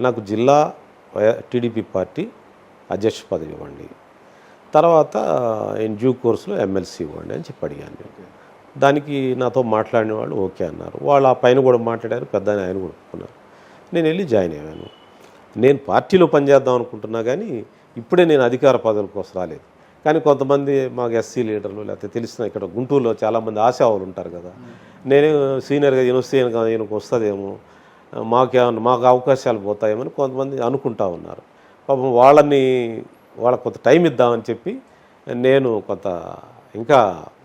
నాకు జిల్లా టీడీపీ పార్టీ అధ్యక్ష పదవి ఇవ్వండి, తర్వాత ఇన్ డ్యూ కోర్సులో ఎమ్మెల్సీ ఇవ్వండి అని చెప్పి అడిగాను నేను. దానికి నాతో మాట్లాడిన వాళ్ళు ఓకే అన్నారు. వాళ్ళు ఆ పైన కూడా మాట్లాడారు, పెద్ద ఆయన కూడా ఒప్పుకున్నారు. నేను వెళ్ళి జాయిన్ అయ్యాను. నేను పార్టీలో పనిచేద్దాం అనుకుంటున్నా కానీ ఇప్పుడే నేను అధికార పదవుల కోసం రాలేదు. కానీ కొంతమంది మాకు ఎస్సీ లీడర్లు లేకపోతే తెలిసిన ఇక్కడ గుంటూరులో చాలామంది ఆశావాళ్ళు ఉంటారు కదా, నేను సీనియర్గా యూనివర్సిటీ ఈయనకు వస్తుందేమో, మాకు అవకాశాలు పోతాయేమని కొంతమంది అనుకుంటా ఉన్నారు. పాపం వాళ్ళకు కొంత టైం ఇద్దామని చెప్పి నేను కొంత ఇంకా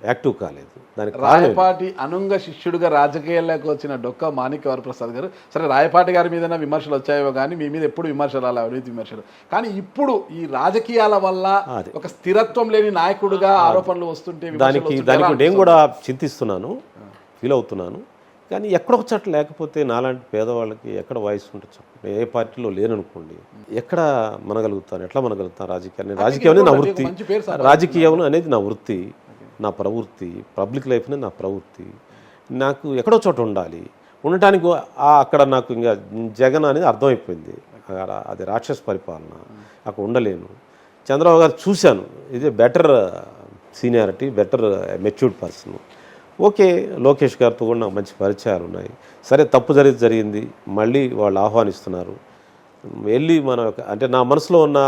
యాక్టివ్ కాలేదు. దానికి రాయపాటి అనుంగ శిష్యుడిగా రాజకీయాల్లోకి వచ్చిన డొక్కా మాణిక్య వరప్రసాద్ గారు, సరే రాయపాటి గారి మీద విమర్శలు వచ్చాయో కానీ మీ మీద ఎప్పుడు విమర్శలు అలా అవినీతి విమర్శలు, కానీ ఇప్పుడు ఈ రాజకీయాల వల్ల ఒక స్థిరత్వం లేని నాయకుడిగా ఆరోపణలు వస్తుంటే దానికి నేను కూడా చింతిస్తున్నాను, ఫీల్ అవుతున్నాను. కానీ ఎక్కడొక చోట లేకపోతే నాలాంటి పేదవాళ్ళకి ఎక్కడ వాయిస్ ఉండొచ్చు. నేను ఏ పార్టీలో లేననుకోండి, ఎక్కడ మనగలుగుతాను, ఎట్లా మనగలుగుతాను రాజకీయాన్ని? రాజకీయం అనేది నా వృత్తి, రాజకీయం అనేది నా వృత్తి, నా ప్రవృత్తి, పబ్లిక్ లైఫ్ అనేది నా ప్రవృత్తి. నాకు ఎక్కడో చోట ఉండాలి. ఉండటానికి అక్కడ నాకు ఇంకా జగన్ అనేది అర్థమైపోయింది, అది రాక్షస పరిపాలన, అక్కడ ఉండలేను. చంద్రబాబు గారు చూశాను, ఇది better seniority, better matured person. Okay, Lokesh గారితో కూడా నాకు మంచి పరిచయాలు ఉన్నాయి. సరే, తప్పు జరిగింది, మళ్ళీ వాళ్ళు ఆహ్వానిస్తున్నారు. వెళ్ళి మన అంటే నా మనసులో ఉన్న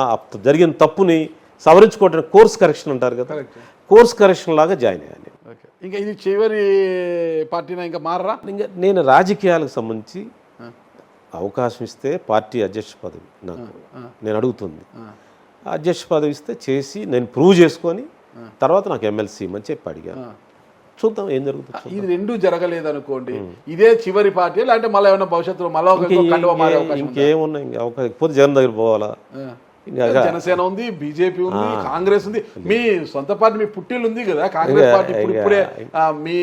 జరిగిన తప్పుని సవరించుకోవడానికి కోర్స్ కరెక్షన్ అంటారు కదా, కోర్స్ కరెక్షన్ లాగా జాయిన్ అయ్యాను. ఇంకా ఇది చివరి పార్టీనా, ఇంకా మారరా? ఇంకా నేను రాజకీయాలకు సంబంధించి అవకాశం ఇస్తే పార్టీ అధ్యక్ష పదవి నాకు నేను అడుగుతుంది, అధ్యక్ష పదవి ఇస్తే చేసి నేను ప్రూవ్ చేసుకొని తర్వాత నాకు ఎమ్మెల్సీ అని చెప్పి అడిగాను. చూద్దాం ఏం జరుగుతుంది. ఇది రెండు జరగలేదు అనుకోండి, ఇదే చివరి పార్టీ, లేదంటే మళ్ళీ ఏమైనా భవిష్యత్తులో మళ్ళీ ఇంకేమున్నా ఇంకా అవకాశం జగన్ దగ్గర పోవాలా? జనసేన ఉంది, బీజేపీ ఉంది, కాంగ్రెస్ ఉంది, మీ సొంత పార్టీ మీ పుట్టిల్లు ఉంది కదా కాంగ్రెస్ పార్టీ. ఇప్పుడే మీ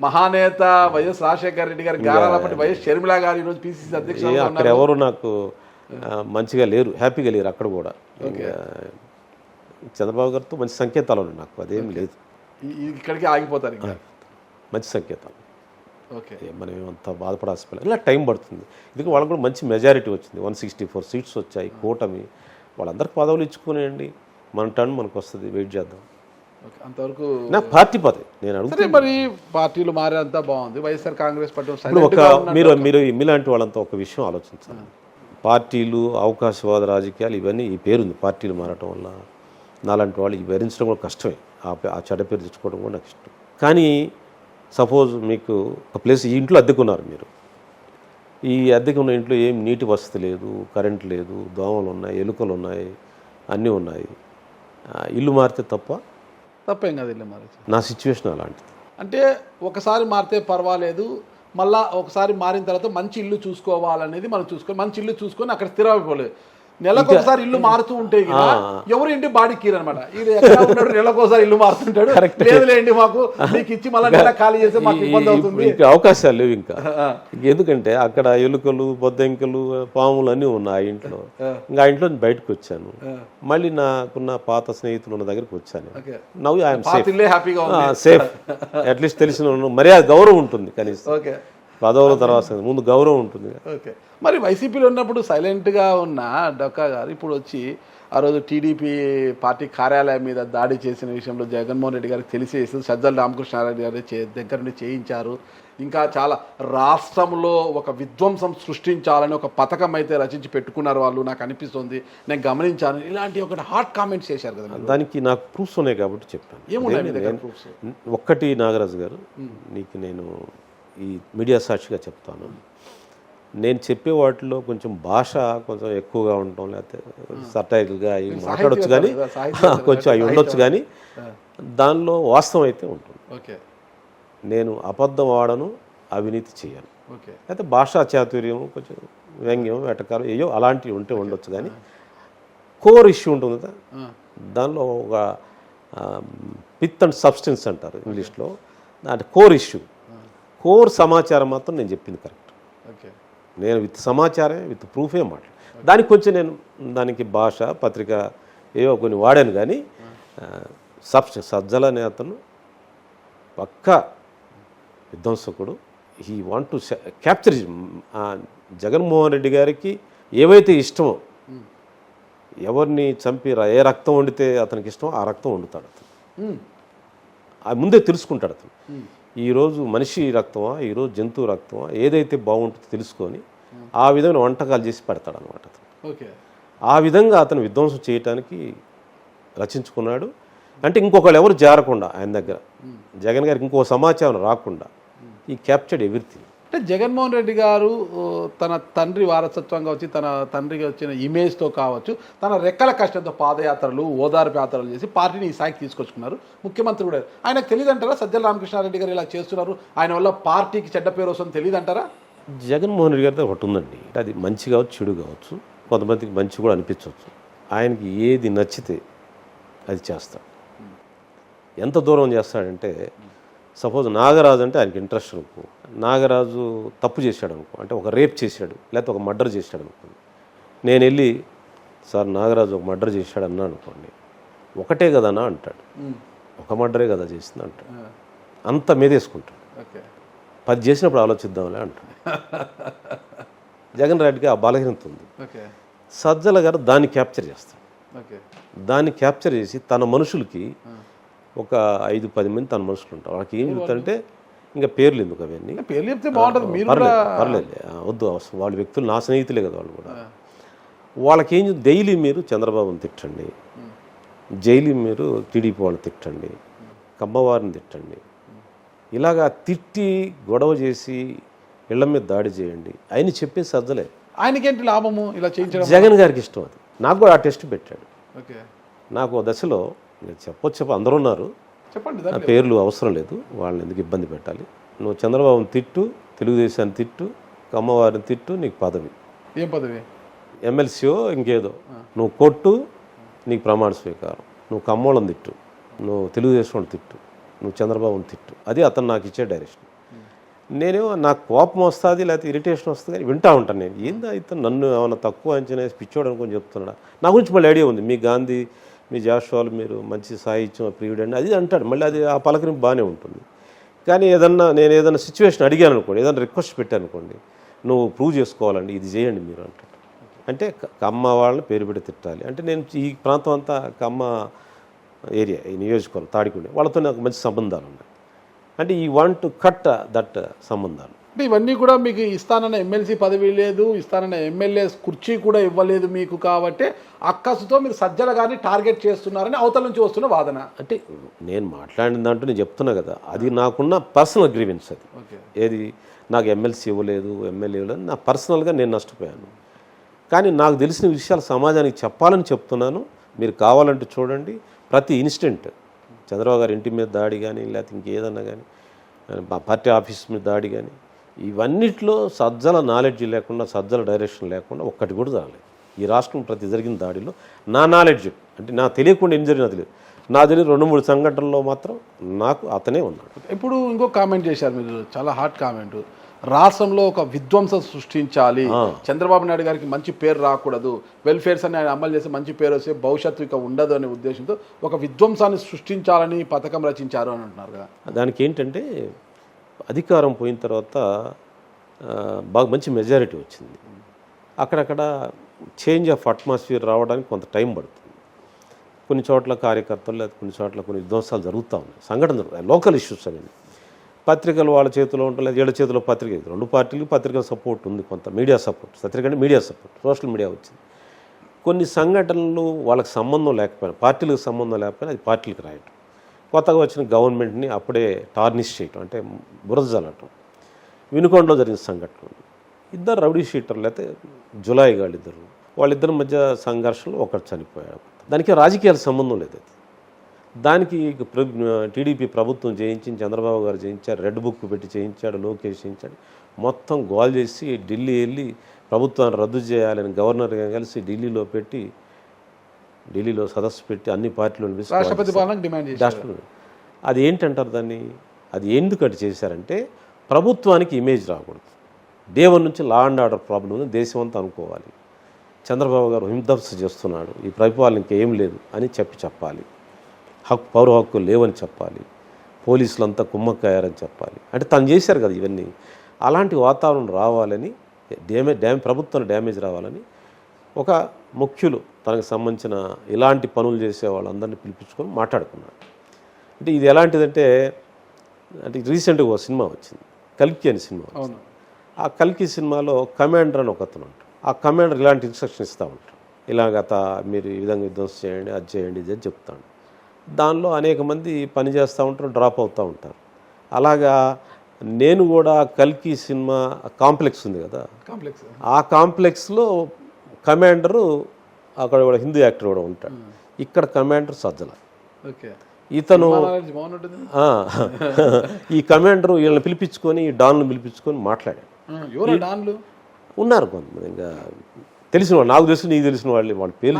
మహానేత వైఎస్ రాజశేఖర రెడ్డి గారి గారాలపట్టి వైఎస్ షర్మిల గారు ఈరోజు పిసిసి అధ్యక్షులు. అక్కడ ఎవరు నాకు మంచిగా లేరు, హ్యాపీగా లేరు అక్కడ కూడా. చంద్రబాబు గారితో మంచి సంకేతాలు ఉన్నాయి నాకు, అదేం లేదు. ఇక్కడికి ఆగిపోతారు ఇంకా మంచి సంకేతం. ఓకే, మనం ఏమంత బాధపడాల్సిన ఇలా టైం పడుతుంది. ఎందుకంటే వాళ్ళకి కూడా మంచి మెజారిటీ వచ్చింది, 164 సీట్స్ వచ్చాయి, కూటమి. వాళ్ళందరికీ పదవులు ఇచ్చుకునేయండి, మన టర్న్ మనకు వస్తుంది, వెయిట్ చేద్దాం. అంతవరకు నాకు పార్టీ పదవి నేను అడుగుతాను. మరి పార్టీలు మారే అంతా బాగుంది, వైఎస్ఆర్ కాంగ్రెస్ పార్టీ మీరు మీలాంటి వాళ్ళంతా ఒక విషయం ఆలోచించాలి. పార్టీలు, అవకాశవాద రాజకీయాలు ఇవన్నీ ఈ పేరుంది, పార్టీలు మారటం వల్ల నాలాంటి వాళ్ళు ఈ భరించడం కూడా కష్టమే, ఆ చెడ్డ పేరు తెచ్చుకోవడం కూడా నాకు ఇష్టం. కానీ సపోజ్ మీకు ఒక ప్లేస్, ఈ ఇంట్లో అద్దెకున్నారు మీరు, ఈ అద్దెకు ఉన్న ఇంట్లో ఏం నీటి వసతి లేదు, కరెంట్ లేదు, దోమలు ఉన్నాయి, ఎలుకలు ఉన్నాయి, అన్నీ ఉన్నాయి. ఇల్లు మారితే తప్పేం కాదు, ఇల్లు మారి. నా సిచ్యువేషన్ అలాంటిది. అంటే ఒకసారి మారితే పర్వాలేదు, మళ్ళా ఒకసారి మారిన తర్వాత మంచి ఇల్లు చూసుకోవాలనేది మనం చూసుకొని, మంచి ఇల్లు చూసుకొని అక్కడ స్థిరమైపోలేదు. నెలకు ఒకసారి ఇల్లు మారుతూ ఉంటే ఎవరు ఇంటి బాడీ కీర్ అనమాట, నెలకోసారి ఇల్లు మారుతుంటాడు, లేదులేండి మాకు మీకు ఇచ్చి మళ్ళీ నెల ఖాళీ చేస్తే మాకు ఇబ్బంది అవుతుంది. ఇంకా అవకాశాలు లేవు ఇంకా, ఎందుకంటే అక్కడ ఎలుకలు, బొద్దంకలు, పాములు అన్నీ ఉన్నాయి ఆ ఇంట్లో. ఇంకా ఆ ఇంట్లో బయటకు వచ్చాను, మళ్ళీ నాకున్న పాత స్నేహితులు ఉన్న దగ్గరికి వచ్చాను. నవ్ ఐఎమ్ సేఫ్, అట్లీస్ట్ తెలిసిన మర్యాద, గౌరవం ఉంటుంది కనీసం. పదవుల తర్వాత ముందు గౌరవం ఉంటుంది. ఓకే, మరి వైసీపీలో ఉన్నప్పుడు సైలెంట్గా ఉన్న డొక్కా గారు ఇప్పుడు వచ్చి ఆ రోజు టీడీపీ పార్టీ కార్యాలయం మీద దాడి చేసిన విషయంలో జగన్మోహన్ రెడ్డి గారికి తెలిసేసి సజ్జల రామకృష్ణారెడ్డి గారి దగ్గర నుండి చేయించారు. ఇంకా చాలా రాష్ట్రంలో ఒక విధ్వంసం సృష్టించాలని ఒక పథకం అయితే రచించి పెట్టుకున్నారు వాళ్ళు, నాకు అనిపిస్తుంది, నేను గమనించాను. ఇలాంటి ఒక హాట్ కామెంట్స్ చేశారు కదా, దానికి నాకు ప్రూఫ్స్ ఉన్నాయి కాబట్టి చెప్పాను. ఏమున్నాయి ప్రూఫ్స్? ఒక్కటి నాగరాజు గారు, నీకు నేను ఈ మీడియా సాక్షిగా చెప్తాను, నేను చెప్పే వాటిలో కొంచెం భాష కొంచెం ఎక్కువగా ఉండటం, లేకపోతే సటైల్గా అవి మాట్లాడవచ్చు కానీ కొంచెం అవి ఉండొచ్చు, కానీ దానిలో వాస్తవం అయితే ఉంటుంది. ఓకే, నేను అబద్ధం ఆడను, అవినీతి చేయను. ఓకే, అయితే భాషా చాతుర్యం, కొంచెం వ్యంగ్యం, వెటకారం ఏయో అలాంటివి ఉంటే ఉండొచ్చు, కానీ కోర్ ఇష్యూ ఉంటుంది కదా, దానిలో ఒక పిత్ అండ్ సబ్స్టెన్స్ అంటారు ఇంగ్లీష్లో, అంటే కోర్ ఇష్యూ, కోర్ సమాచారం మాత్రం నేను చెప్పింది కరెక్ట్. ఓకే, నేను విత్ సమాచారం విత్ ప్రూఫే మాట్లాడు. దానికి కొంచెం నేను దానికి భాష పత్రిక ఏవో కొన్ని వాడాను, కానీ సజ్జల అనే అతను పక్కా విధ్వంసకుడు. He want to capture Jaganmohan Reddy గారికి ఏవైతే ఇష్టమో, ఎవరిని చంపి ఏ రక్తం వండితే అతనికి ఇష్టమో ఆ రక్తం వండుతాడు అతను. అది ముందే తెలుసుకుంటాడు అతను. ఈరోజు మనిషి రక్తమా, ఈరోజు జంతువు రక్తమా, ఏదైతే బాగుంటుందో తెలుసుకొని ఆ విధమైన వంటకాలు చేసి పెడతాడు అనమాట అతను. ఆ విధంగా అతను విధ్వంసం చేయటానికి రచించుకున్నాడు. అంటే ఇంకొకళ్ళు ఎవరు జారకుండా ఆయన దగ్గర, జగన్ గారికి ఇంకో సమాచారం రాకుండా ఈ క్యాప్చర్డ్ ఎవ్రీథింగ్. అంటే జగన్మోహన్ రెడ్డి గారు తన తండ్రి వారసత్వంగా వచ్చి తన తండ్రికి వచ్చిన ఇమేజ్తో కావచ్చు, తన రెక్కల కష్టంతో పాదయాత్రలు ఓదార్పు యాత్రలు చేసి పార్టీని ఈ స్థాయికి తీసుకొచ్చుకున్నారు. ముఖ్యమంత్రి కూడా ఆయనకు తెలియదంటారా సజ్జల రామకృష్ణారెడ్డి గారు ఇలా చేస్తున్నారు, ఆయన వల్ల పార్టీకి చెడ్డ పేరు వస్తుంది తెలియదంటారా? జగన్మోహన్ రెడ్డి గారితో ఒకటి ఉందండి, అది మంచి కావచ్చు చెడు కావచ్చు, కొంతమందికి మంచి కూడా అనిపించవచ్చు. ఆయనకి ఏది నచ్చితే అది చేస్తాడు. ఎంత దూరం చేస్తాడంటే, సపోజ్ నాగరాజు అంటే ఆయనకి ఇంట్రెస్ట్ అనుకో, నాగరాజు తప్పు చేశాడు అనుకో, అంటే ఒక రేప్ చేశాడు లేకపోతే ఒక మర్డర్ చేశాడు అనుకోండి, నేను వెళ్ళి సార్ నాగరాజు ఒక మర్డర్ చేశాడు అన్నా అనుకోండి, ఒకటే కదనా అంటాడు, ఒక మర్డరే కదా చేసింది అంటాడు, అంత మీదేసుకుంటాడు. 10 చేసినప్పుడు ఆలోచిద్దాంలే అంటాడు. జగన్ రెడ్డికి ఆ బలహీనత ఉంది. సజ్జల గారు దాన్ని క్యాప్చర్ చేస్తాడు. దాన్ని క్యాప్చర్ చేసి తన మనుషులకి ఒక 5-10 మంది తన మనుషులు ఉంటారు. వాళ్ళకి ఏం చెప్తారంటే, ఇంకా పేర్లు ఎందుకు అవన్నీ, పేర్లు చెప్తే బాగుంటుంది, పర్లేదు వద్దు, వాళ్ళ వ్యక్తులు నా స్నేహితులే కదా వాళ్ళు కూడా. వాళ్ళకి ఏం డైలీ మీరు చంద్రబాబుని తిట్టండి, జైలీ మీరు టీడీపీ వాళ్ళని తిట్టండి, కమ్మవారిని తిట్టండి, ఇలాగా తిట్టి గొడవ చేసి ఇళ్ల మీద దాడి చేయండి ఆయన చెప్పే సజ్జలే. ఆయనకేంటి లాభము ఇలా చేయించడం? జగన్ గారికి ఇష్టం అది. నాకు కూడా ఆ టెస్ట్ పెట్టాడు. నాకు ఓ దశలో చెప్పొచ్చు, అందరూ ఉన్నారు, చెప్పండి, ఆ పేర్లు అవసరం లేదు, వాళ్ళని ఎందుకు ఇబ్బంది పెట్టాలి, నువ్వు చంద్రబాబుని తిట్టు, తెలుగుదేశాన్ని తిట్టు, కమ్మవారిని తిట్టు, నీకు పదవి. ఏం పదవి? ఎమ్మెల్సీఓ ఇంకేదో. నువ్వు కొట్టు, నీకు ప్రమాణ స్వీకారం. నువ్వు కమ్మోళ్ళని తిట్టు, నువ్వు తెలుగుదేశం తిట్టు, నువ్వు చంద్రబాబుని తిట్టు. అది అతను నాకు ఇచ్చే డైరెక్షన్. నేనేమో నాకు కోపం వస్తుంది లేకపోతే ఇరిటేషన్ వస్తుంది, కానీ వింటూ ఉంటాను. నేను ఏందా అయితే నన్ను ఏమైనా తక్కువ అంచనా వేసి పిచ్చోడు అనుకొని చెప్తున్నాడా, నా గురించి మళ్ళీ ఐడియా ఉంది, మీ గాంధీ మీ జాషువాలు మీరు మంచి సాహిత్యం ప్రియుడండి అది అంటాడు. మళ్ళీ అది ఆ పలకరింపు బాగానే ఉంటుంది. కానీ నేను ఏదైనా సిచ్యువేషన్ అడిగాను అనుకోండి, ఏదైనా రిక్వెస్ట్ పెట్టాను అనుకోండి, నువ్వు ప్రూవ్ చేసుకోవాలండి, ఇది చేయండి మీరు అంటాడు. అంటే కమ్మ వాళ్ళని పేరు పెట్టి తిట్టాలి అంటే, నేను ఈ ప్రాంతం అంతా కమ్మ ఏరియా, ఈ నియోజకవర్గం తాడికొండ, వాళ్ళతో నాకు మంచి సంబంధాలు ఉన్నాయి. అంటే ఈ వాంట్ టు కట్ దట్ సంబంధాలు. అంటే ఇవన్నీ కూడా మీకు ఇస్తానన్న ఎమ్మెల్సీ పదవి లేదు, ఇస్తానన్న ఎమ్మెల్యే కుర్చీ కూడా ఇవ్వలేదు మీకు, కాబట్టి అక్కసుతో మీరు సజ్జల గారిని టార్గెట్ చేస్తున్నారని అవతల నుంచి వస్తున్న వాదన. అంటే నేను మాట్లాడిన దాంట్లో నేను చెప్తున్నా కదా, అది నాకున్న పర్సనల్ గ్రీవెన్స్. అది ఏది నాకు ఎమ్మెల్సీ ఇవ్వలేదు, ఎమ్మెల్యే ఇవ్వలేదు, నా పర్సనల్గా నేను నష్టపోయాను. కానీ నాకు తెలిసిన విషయాలు సమాజానికి చెప్పాలని చెప్తున్నాను. మీరు కావాలంటే చూడండి, ప్రతి ఇన్సిడెంట్, చంద్రబాబు గారి ఇంటి మీద దాడి కానీ, లేకపోతే ఇంకేదన్నా కానీ, పార్టీ ఆఫీస్ మీద దాడి కానీ, ఇవన్నిట్లో సజ్జల నాలెడ్జ్ లేకుండా, సజ్జల డైరెక్షన్ లేకుండా ఒక్కటి కూడా జరగలేదు. ఈ రాష్ట్రం ప్రతి జరిగిన దాడిలో నా నాలెడ్జ్ అంటే నాకు తెలియకుండా ఏం జరిగినా తెలియదు, నా తెలియదు 2-3 సంఘటనల్లో మాత్రం నాకు అతనే ఉన్నాడు. ఇప్పుడు ఇంకో కామెంట్ చేశారు మీరు, చాలా హాట్ కామెంట్, రాష్ట్రంలో ఒక విధ్వంసం సృష్టించాలి, చంద్రబాబు నాయుడు గారికి మంచి పేరు రాకూడదు, వెల్ఫేర్స్ అని ఆయన అమలు చేసి మంచి పేరు వస్తే భవిష్యత్తు ఇక ఉండదు అనే ఉద్దేశంతో ఒక విధ్వంసాన్ని సృష్టించాలని పథకం రచించారు అని అంటున్నారు కదా. దానికి ఏంటంటే, అధికారం పోయిన తర్వాత బాగా మంచి మెజారిటీ వచ్చింది, అక్కడక్కడ చేంజ్ ఆఫ్ అట్మాస్ఫియర్ రావడానికి కొంత టైం పడుతుంది. కొన్ని చోట్ల కార్యకర్తలు లేదా కొన్ని చోట్ల కొన్ని విధ్వంసాలు జరుగుతూ ఉన్నాయి, సంఘటన జరుగుతాయి, లోకల్ ఇష్యూస్ అనేవి. పత్రికలు వాళ్ళ చేతిలో ఉంటాయి, లేదా వీళ్ళ చేతిలో పత్రిక. 2 పార్టీలకు పత్రికల సపోర్ట్ ఉంది, కొంత మీడియా సపోర్ట్, పత్రిక అంటే మీడియా సపోర్ట్, సోషల్ మీడియా వచ్చింది. కొన్ని సంఘటనలు వాళ్ళకి సంబంధం లేకపోయినా, పార్టీలకు సంబంధం లేకపోయినా అది పార్టీలకు రాయటం, కొత్తగా వచ్చిన గవర్నమెంట్ని అప్పుడే టార్నిష్ చేయటం, అంటే బురద జల్లటం. వినుకొండలో జరిగిన సంఘటనలు, 2 రౌడీ షీటర్లు అయితే జులాయి గాళ్ళు 2, వాళ్ళిద్దరి మధ్య సంఘర్షణలు ఒకరు చనిపోయాడు. దానికి రాజకీయాల సంబంధం లేదు. అది దానికి టీడీపీ ప్రభుత్వం చేయించి, చంద్రబాబు గారు చేయించారు, రెడ్ బుక్ పెట్టి చేయించాడు, లోకేష్ చేయించాడు, మొత్తం గోల్ చేసి ఢిల్లీ వెళ్ళి ప్రభుత్వాన్ని రద్దు చేయాలని గవర్నర్ కలిసి ఢిల్లీలో సదస్సు పెట్టి అన్ని పార్టీలను రాష్ట్రపతి పాలనకు డిమాండ్ చేశారు. అది ఏంటంటారు దాన్ని, అది ఎందుకంటే చేశారంటే ప్రభుత్వానికి ఇమేజ్ రాకూడదు, డే 1 నుంచి లా అండ్ ఆర్డర్ ప్రాబ్లం ఉంది, దేశం అంతా అనుకోవాలి. చంద్రబాబు గారు హింస చేస్తున్నాడు, ఈ పరిపాలన ఇంకేం లేదు అని చెప్పాలి. పౌర హక్కులు లేవని చెప్పాలి, పోలీసులంతా కుమ్మక్కయ్యారని చెప్పాలి. అంటే తను చేశారు కదా ఇవన్నీ. అలాంటి వాతావరణం రావాలని, ప్రభుత్వం డ్యామేజ్ రావాలని ఒక ముఖ్యులు తనకు సంబంధించిన ఇలాంటి పనులు చేసే వాళ్ళందరినీ పిలిపించుకొని మాట్లాడుకున్నాడు. అంటే ఇది ఎలాంటిదంటే, అంటే రీసెంట్గా ఒక సినిమా వచ్చింది, కల్కి అని సినిమా వచ్చింది. ఆ కల్కి సినిమాలో కమాండర్ అని ఒక అతను ఉంటాడు. ఆ కమాండర్ ఇలాంటి ఇన్స్ట్రక్షన్ ఇస్తూ ఉంటాడు, ఇలాగ మీరు ఈ విధంగా విధ్వంసం చేయండి, అది చేయండి, ఇది అని చెప్తాడు. దానిలో అనేక మంది పని చేస్తూ ఉంటారు, డ్రాప్ అవుతూ ఉంటారు. అలాగా నేను కూడా కల్కి సినిమా కాంప్లెక్స్ ఉంది కదా, ఆ కాంప్లెక్స్లో కమాండరు అక్కడ కూడా హిందీ యాక్టర్ కూడా ఉంటాడు. ఇక్కడ కమాండర్ సజ్జల. ఇతను ఈ కమాండరు వీళ్ళని పిలిపించుకొని, ఈ డాన్లు పిలిపించుకొని మాట్లాడాడు. ఉన్నారు కొంతమంది, ఇంకా తెలిసిన వాళ్ళు, నాకు తెలిసిన నీకు తెలిసిన వాళ్ళు, వాళ్ళ పేరు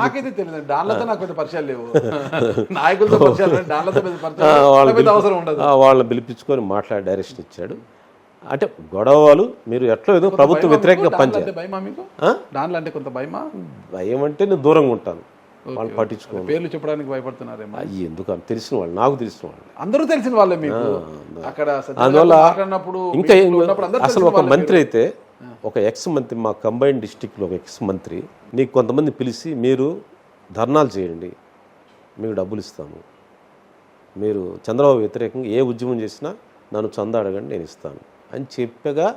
వాళ్ళని పిలిపించుకొని మాట్లాడి డైరెక్షన్ ఇచ్చాడు. అంటే గొడవలు మీరు ఎట్లా ఏదో ప్రభుత్వ వ్యతిరేకంగా పనిచేయాలి. భయం అంటే నేను దూరంగా ఉంటాను, వాళ్ళు పట్టించుకోవాలి. పేర్లు చెప్పడానికి భయపడుతున్నారేమో, ఎందుకు తెలిసిన వాళ్ళు, నాకు తెలిసిన వాళ్ళు, అందరూ తెలిసిన వాళ్ళే మీకు అక్కడ. అందువల్ల ఇంకా అసలు ఒక మంత్రి అయితే, ఒక ఎక్స్ మంత్రి, మా కంబైన్డ్ డిస్టిక్లో ఒక ఎక్స్ మంత్రి, నీకు కొంతమంది పిలిచి మీరు ధర్నాలు చేయండి, మీకు డబ్బులు ఇస్తాము, మీరు చంద్రబాబు వ్యతిరేకంగా ఏ ఉద్యమం చేసినా నన్ను చందా అడగండి, నేను ఇస్తాను అని చెప్పగా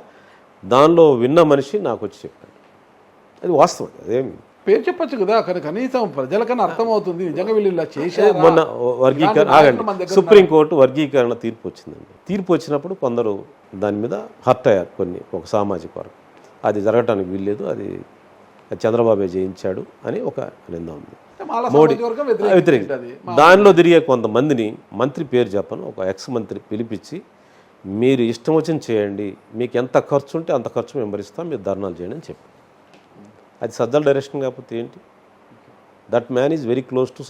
దానిలో విన్న మనిషి నాకు వచ్చి చెప్పాడు. అది వాస్తవం, అదేమి పేరు చెప్పచ్చు కదా, కానీ కనీసం ప్రజలకన్నా అర్థమవుతుంది నిజంగా వీళ్ళు ఇలా చేశారు. మొన్న వర్గీకరణ ఆగండి, సుప్రీంకోర్టు వర్గీకరణ తీర్పు వచ్చిందండి. తీర్పు వచ్చినప్పుడు కొందరు దాని మీద హర్ట్ అయ్యారు, ఒక సామాజిక వర్గం. అది జరగటానికి వీల్లేదు, అది చంద్రబాబే జయించాడు అని ఒక నింద ఉంది. మోడీ వ్యతిరేక దానిలో తిరిగే కొంతమందిని, మంత్రి పేరు చెప్పను, ఒక ఎక్స్ మంత్రి పిలిపించి మీరు ఇష్టం వచ్చిన చేయండి, మీకు ఎంత ఖర్చు ఉంటే అంత ఖర్చు మేము భరిస్తాం, మీరు ధర్నాలు చేయండి అని చెప్పి. అది సజ్జల డైరెక్షన్ కాకపోతే ఏంటి? That man is very close to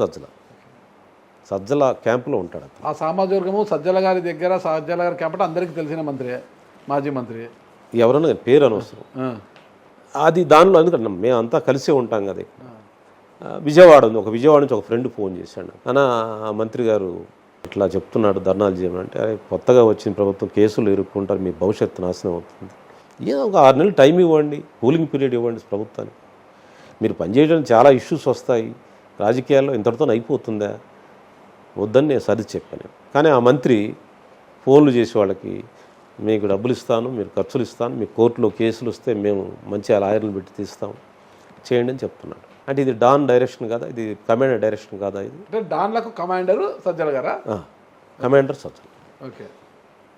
Sajjala క్యాంపులో ఉంటాడు. ఆ సామాజిక వర్గము సజ్జల గారి దగ్గర, సజ్జల గారి క్యాంప్ అందరికీ తెలిసిన మంత్రి, మాజీ మంత్రి, ఎవరన్నా పేరు అనవసరం. అది దానిలో ఎందుకంటే మేము అంతా కలిసే ఉంటాం కదా. విజయవాడ ఉంది, విజయవాడ నుంచి ఒక ఫ్రెండ్ ఫోన్ చేశాడు, ఆ మంత్రి గారు ఇట్లా చెప్తున్నాడు ధర్నాలు చేయమంటే, కొత్తగా వచ్చిన ప్రభుత్వం కేసులు ఎదుర్కొంటారు, మీ భవిష్యత్తు నాశనం అవుతుంది, ఏదో ఒక 6 నెలలు టైం ఇవ్వండి, కూలింగ్ పీరియడ్ ఇవ్వండి ప్రభుత్వానికి, మీరు పనిచేయడానికి చాలా ఇష్యూస్ వస్తాయి, రాజకీయాల్లో ఇంతటితో అయిపోతుందా, వద్దని నేను సరి చెప్పాను. కానీ ఆ మంత్రి ఫోన్లు చేసి వాళ్ళకి మీకు డబ్బులు ఇస్తాను, మీరు ఖర్చులు ఇస్తాను, మీకు కోర్టులో కేసులు వస్తే మేము మంచిగా లాయర్లు పెట్టి తీస్తాం, చేయండి అని చెప్తున్నాడు. అంటే ఇది డాన్ డైరెక్షన్ కాదా, ఇది కమాండర్ డైరెక్షన్ కాదా? ఇది అంటే డాన్లకు కమాండరు సజ్జల గారా? కమాండర్ సజ్జల. ఓకే,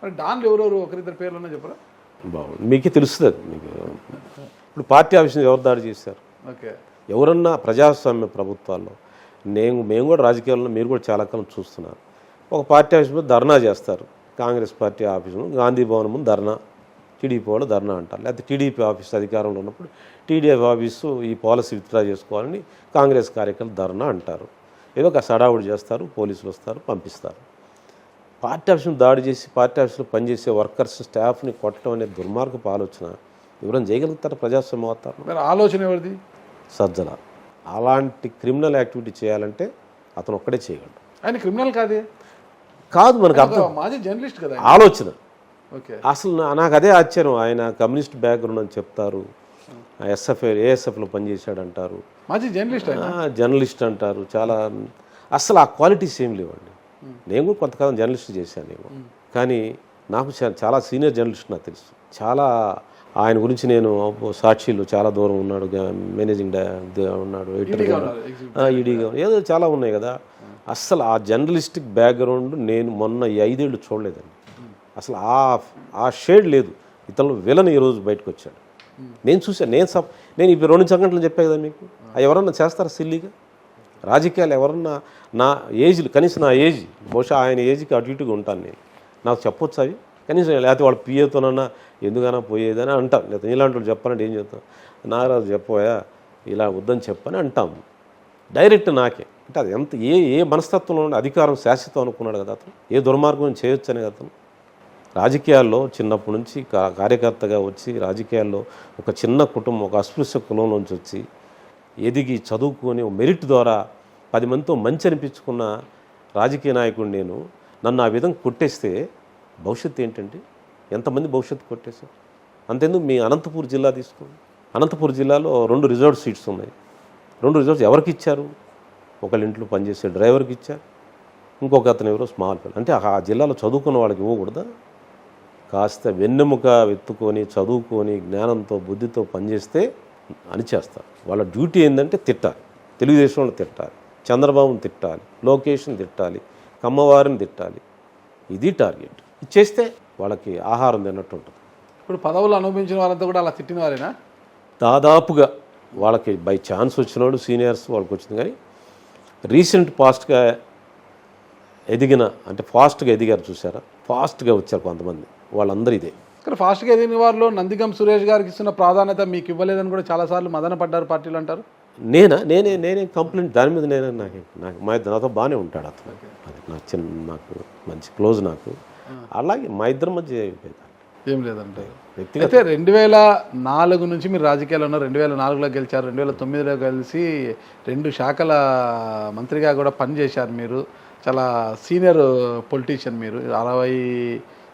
మరి డాన్లు ఎవరెవరు, ఒకరిద్దరు పేర్లు చెప్పరా? బాగుంది, మీకే తెలుస్తుంది. మీకు ఇప్పుడు పార్టీ ఆఫీస్ ఎవరు దాడి చేశారు? ఓకే, ఎవరన్నా ప్రజాస్వామ్య ప్రభుత్వాల్లో, మేము కూడా రాజకీయాల్లో, మీరు కూడా చాలా కాలం చూస్తున్నారు, ఒక పార్టీ ఆఫీస్ మీద ధర్నా చేస్తారు. కాంగ్రెస్ పార్టీ ఆఫీసు గాంధీ భవన్ ముందు ధర్నా, టీడీపీ వాళ్ళు ధర్నా అంటారు. లేకపోతే టీడీపీ ఆఫీస్ అధికారంలో ఉన్నప్పుడు టీడీపీ ఆఫీసు ఈ పాలసీ విత్డ్రా చేసుకోవాలని కాంగ్రెస్ కార్యకర్తలు ధర్నా అంటారు. ఏదో ఒక సడావుడి చేస్తారు, పోలీసులు వస్తారు, పంపిస్తారు. పార్టీ ఆఫీసును దాడి చేసి పార్టీ ఆఫీసులో పనిచేసే వర్కర్స్, స్టాఫ్ని కొట్టడం అనే దుర్మార్గపు ఆలోచన ఎవరైనా చేయగలుగుతారు ప్రజాస్వామ్య వాతావరణం? ఆలోచన ఎవరిది? సజ్జల. అలాంటి క్రిమినల్ యాక్టివిటీ చేయాలంటే అతను ఒక్కడే చేయగలడు. ఆయన క్రిమినల్ కాదే కాదు, మనకు అర్థం, మాజీ జర్నలిస్ట్ కదా ఆలోచన. ఓకే, అసలు నాకు అదే ఆశ్చర్యం, ఆయన కమ్యూనిస్ట్ బ్యాక్గ్రౌండ్ అని చెప్తారు, ఏఎస్ఎఫ్లో పనిచేశాడు అంటారు, మాజీ జర్నలిస్ట్ అంటారు. చాలా అసలు ఆ క్వాలిటీస్ ఏం లేవండి. నేను కూడా కొంతకాలం జర్నలిస్ట్ చేశాను ఏమో, కానీ నాకు చాలా సీనియర్ జర్నలిస్ట్ నాకు తెలుసు. చాలా ఆయన గురించి నేను సాక్షిలో చాలా దూరం ఉన్నాడు, మేనేజింగ్ ఉన్నాడు, ఎడిటర్గా, ఈడీగా, ఏదో చాలా ఉన్నాయి కదా. అస్సలు ఆ జర్నలిస్టిక్ బ్యాక్గ్రౌండ్ నేను మొన్న 5 ఏళ్ళు చూడలేదండి. అసలు ఆ షేడ్ లేదు. ఇతను విలన్ ఈరోజు బయటకు వచ్చాడు. నేను చూసాను, నేను ఇప్పుడు 2 సంఘటనలు చెప్పాను కదా మీకు. ఎవరన్నా చేస్తారా సిల్లీగా? రాజకీయాలు ఎవరన్నా నా ఏజ్లు, కనీసం నా ఏజ్, బహుశా ఆయన ఏజ్కి అటు ఇటుగా ఉంటాను నేను, నాకు చెప్పొచ్చు అవి కనీసం. లేకపోతే వాళ్ళ పిఏతోనన్నా ఎందుకన్నా పోయేదని అంటాం. లేకపోతే ఇలాంటి వాళ్ళు చెప్పాలంటే ఏం చెప్తాం, నాగరాజు చెప్పోయా ఇలా వద్దని చెప్పని అంటాము డైరెక్ట్ నాకే. అంటే అది ఎంత ఏ మనస్తత్వంలో ఉండే అధికారం శాశ్వతం అనుకున్నాడు కదా అతను, ఏ దుర్మార్గం చేయొచ్చు అని అతను రాజకీయాల్లో చిన్నప్పటి నుంచి కార్యకర్తగా వచ్చి రాజకీయాల్లో ఒక చిన్న కుటుంబం, ఒక అస్పృశ్య కులంలోంచి వచ్చి ఎదిగి చదువుకొని మెరిట్ ద్వారా 10 మందితో మంచి అనిపించుకున్న రాజకీయ నాయకుడు నేను. నన్ను ఆ విధంగా కొట్టేస్తే భవిష్యత్తు ఏంటంటే ఎంతమంది భవిష్యత్తు కొట్టేశారు? అంతేందుకు మీ అనంతపూర్ జిల్లా తీసుకోండి. అనంతపూర్ జిల్లాలో 2 రిజర్వ్డ్ సీట్స్ ఉన్నాయి. 2 రిజర్వ్స్ ఎవరికి ఇచ్చారు? ఒకళ్ళ ఇంట్లో పనిచేసే డ్రైవర్కి ఇచ్చారు, ఇంకొక అతను ఎవరో స్మాల్ పిల్లలు. అంటే ఆ జిల్లాలో చదువుకున్న వాళ్ళకి ఇవ్వకూడదా? కాస్త వెన్నెముక వెత్తుకొని చదువుకొని జ్ఞానంతో బుద్ధితో పనిచేస్తే అనిచేస్తారు. వాళ్ళ డ్యూటీ ఏంటంటే తిట్టాలి, తెలుగుదేశంలో తిట్టాలి, చంద్రబాబుని తిట్టాలి, లోకేష్ని తిట్టాలి, కమ్మవారిని తిట్టాలి. ఇది టార్గెట్. ఇది చేస్తే వాళ్ళకి ఆహారం తిన్నట్టు ఉంటుంది. ఇప్పుడు పదవులు అనుభవించిన వాళ్ళంతా కూడా అలా తిట్టిన వారేనా? దాదాపుగా వాళ్ళకి బై ఛాన్స్ వచ్చినోడు సీనియర్స్ వాళ్ళకి వచ్చింది. కానీ రీసెంట్ పాస్ట్గా ఎదిగిన అంటే ఫాస్ట్గా ఎదిగారు చూసారా, ఫాస్ట్గా వచ్చారు కొంతమంది, వాళ్ళందరూ ఇదే. ఇక్కడ ఫాస్ట్గా ఎదిగిన వారిలో నందిగం సురేష్ గారికి ఇస్తున్న ప్రాధాన్యత మీకు ఇవ్వలేదని కూడా చాలాసార్లు మదన పడ్డారు పార్టీలు అంటారు. నేనే కంప్లైంట్ దాని మీద నాకు నాతో బాగానే ఉంటాడు అతను. అది నాకు మంచి క్లోజ్ నాకు. అలాగే మా ఇద్దరి మధ్య ఏం లేదంటే అయితే 2004 నుంచి మీరు రాజకీయాల్లో ఉన్నారు. 2004లో గెలిచారు, 2009లో కలిసి 2 శాఖల మంత్రిగా కూడా పనిచేశారు. మీరు చాలా సీనియర్ పొలిటీషియన్. మీరు 60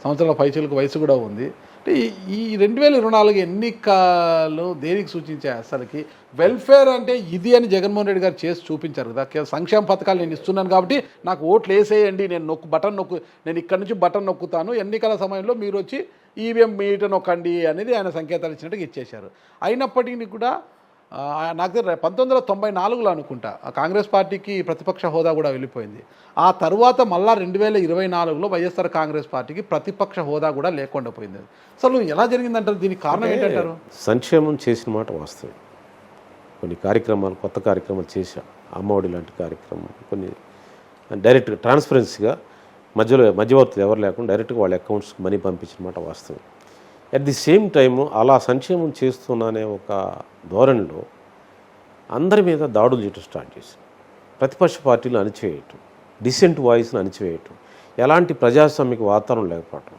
సంవత్సరాల పైచలకు వయసు కూడా ఉంది. అంటే ఈ 2024 ఎన్నికలు దేనికి సూచించాయి? అసలుకి వెల్ఫేర్ అంటే ఇది అని జగన్మోహన్ రెడ్డి గారు చేసి చూపించారు కదా. సంక్షేమ పథకాలు నేను ఇస్తున్నాను కాబట్టి నాకు ఓట్లు వేసేయండి, నేను నేను ఇక్కడ నుంచి బటన్ నొక్కుతాను, ఎన్నికల సమయంలో మీరు వచ్చి ఈవీఎం మీట నొక్కండి అనేది ఆయన సంకేతాలు ఇచ్చినట్టుగా ఇచ్చేశారు. అయినప్పటికీ కూడా నాకు 1994లో అనుకుంటా కాంగ్రెస్ పార్టీకి ప్రతిపక్ష హోదా కూడా వెళ్ళిపోయింది. ఆ తర్వాత మళ్ళా 2024లో వైఎస్ఆర్ కాంగ్రెస్ పార్టీకి ప్రతిపక్ష హోదా కూడా లేకుండా పోయింది. అసలు ఎలా జరిగిందంటారు? దీనికి కారణం ఏంటంటారు? సంక్షేమం చేసిన మాట వాస్తవం. కొన్ని కార్యక్రమాలు, కొత్త కార్యక్రమాలు చేశాం. అమ్మఒడి లాంటి కార్యక్రమం, కొన్ని డైరెక్ట్గా ట్రాన్స్పరెన్సీగా మధ్యవర్తులు ఎవరు లేకుండా డైరెక్ట్గా వాళ్ళ అకౌంట్స్కి మనీ పంపించిన మాట వాస్తవం. అట్ ది సేమ్ టైము అలా సంక్షేమం చేస్తున్నానే ఒక ధోరణిలో అందరి మీద దాడులు చేయటం స్టార్ట్ చేశారు. ప్రతిపక్ష పార్టీలు అణిచివేయటం, డిసెంట్ వాయిస్ని అణిచివేయటం, ఎలాంటి ప్రజాస్వామిక వాతావరణం లేకపోవటం.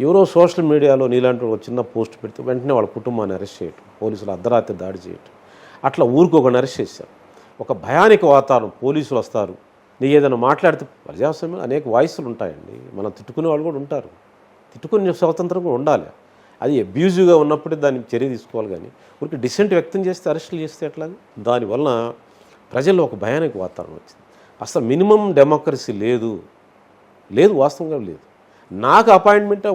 ఎవరో సోషల్ మీడియాలో నీలాంటి ఒక చిన్న పోస్ట్ పెడితే వెంటనే వాళ్ళ కుటుంబాన్ని అరెస్ట్ చేయటం, పోలీసులు అర్ధరాత్రి దాడి చేయటం, అట్లా ఊరికొకరిని అరెస్ట్ చేశారు. ఒక భయానిక వాతావరణం. పోలీసులు వస్తారు, నీ ఏదైనా మాట్లాడితే ప్రజాస్వామ్యం అనేక వాయిస్లు ఉంటాయండి. మనం తిట్టుకునే వాళ్ళు కూడా ఉంటారు. తిట్టుకునే స్వాతంత్రం కూడా ఉండాలి. అది అబ్యూజివ్గా ఉన్నప్పుడే దానికి చర్య తీసుకోవాలి. కానీ ఊరికి డిసెంట్ వ్యక్తం చేస్తే అరెస్టులు చేస్తే ఎట్లా? దానివల్ల ప్రజల్లో ఒక భయానక వాతావరణం వచ్చింది. అసలు మినిమం డెమోక్రసీ లేదు, వాస్తవంగా లేదు. నాకు అపాయింట్మెంట్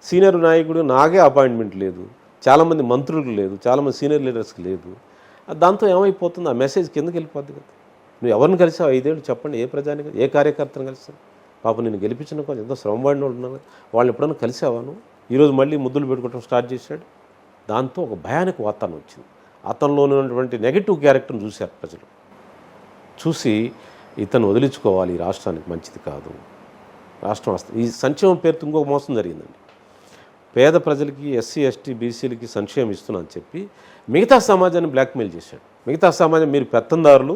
సీనియర్ నాయకుడు నాకే అపాయింట్మెంట్ లేదు, చాలామంది మంత్రులకు లేదు, చాలామంది సీనియర్ లీడర్స్కి లేదు. దాంతో ఏమైపోతుంది? ఆ మెసేజ్ కిందకి వెళ్ళిపోద్ది కదా. నువ్వు ఎవరిని కలిసావు 5 ఏళ్ళు చెప్పండి? ఏ ప్రజానికి, ఏ కార్యకర్తను కలిసావు? పాపం నేను గెలిపించిన కొంచెం ఎంతో శ్రమపడిన వాళ్ళు ఉన్నారు, వాళ్ళు ఎప్పుడైనా కలిసావాను? ఈరోజు మళ్ళీ ముద్దులు పెట్టుకోవడం స్టార్ట్ చేశాడు. దాంతో ఒక భయానక వాతావరణం వచ్చింది. అతనిలో ఉన్నటువంటి నెగిటివ్ క్యారెక్టర్ని చూశారు ప్రజలు. చూసి ఇతను వదిలించుకోవాలి, ఈ రాష్ట్రానికి మంచిది కాదు, రాష్ట్రం వస్తుంది. ఈ సంక్షేమం పేరుతో ఇంకొక మోసం జరిగిందండి. పేద ప్రజలకి, ఎస్సీ ఎస్టీ బీసీలకి సంక్షేమం ఇస్తున్నా అని చెప్పి మిగతా సమాజాన్ని బ్లాక్మెయిల్ చేశాడు. మిగతా సమాజం మీరు పెత్తందారులు,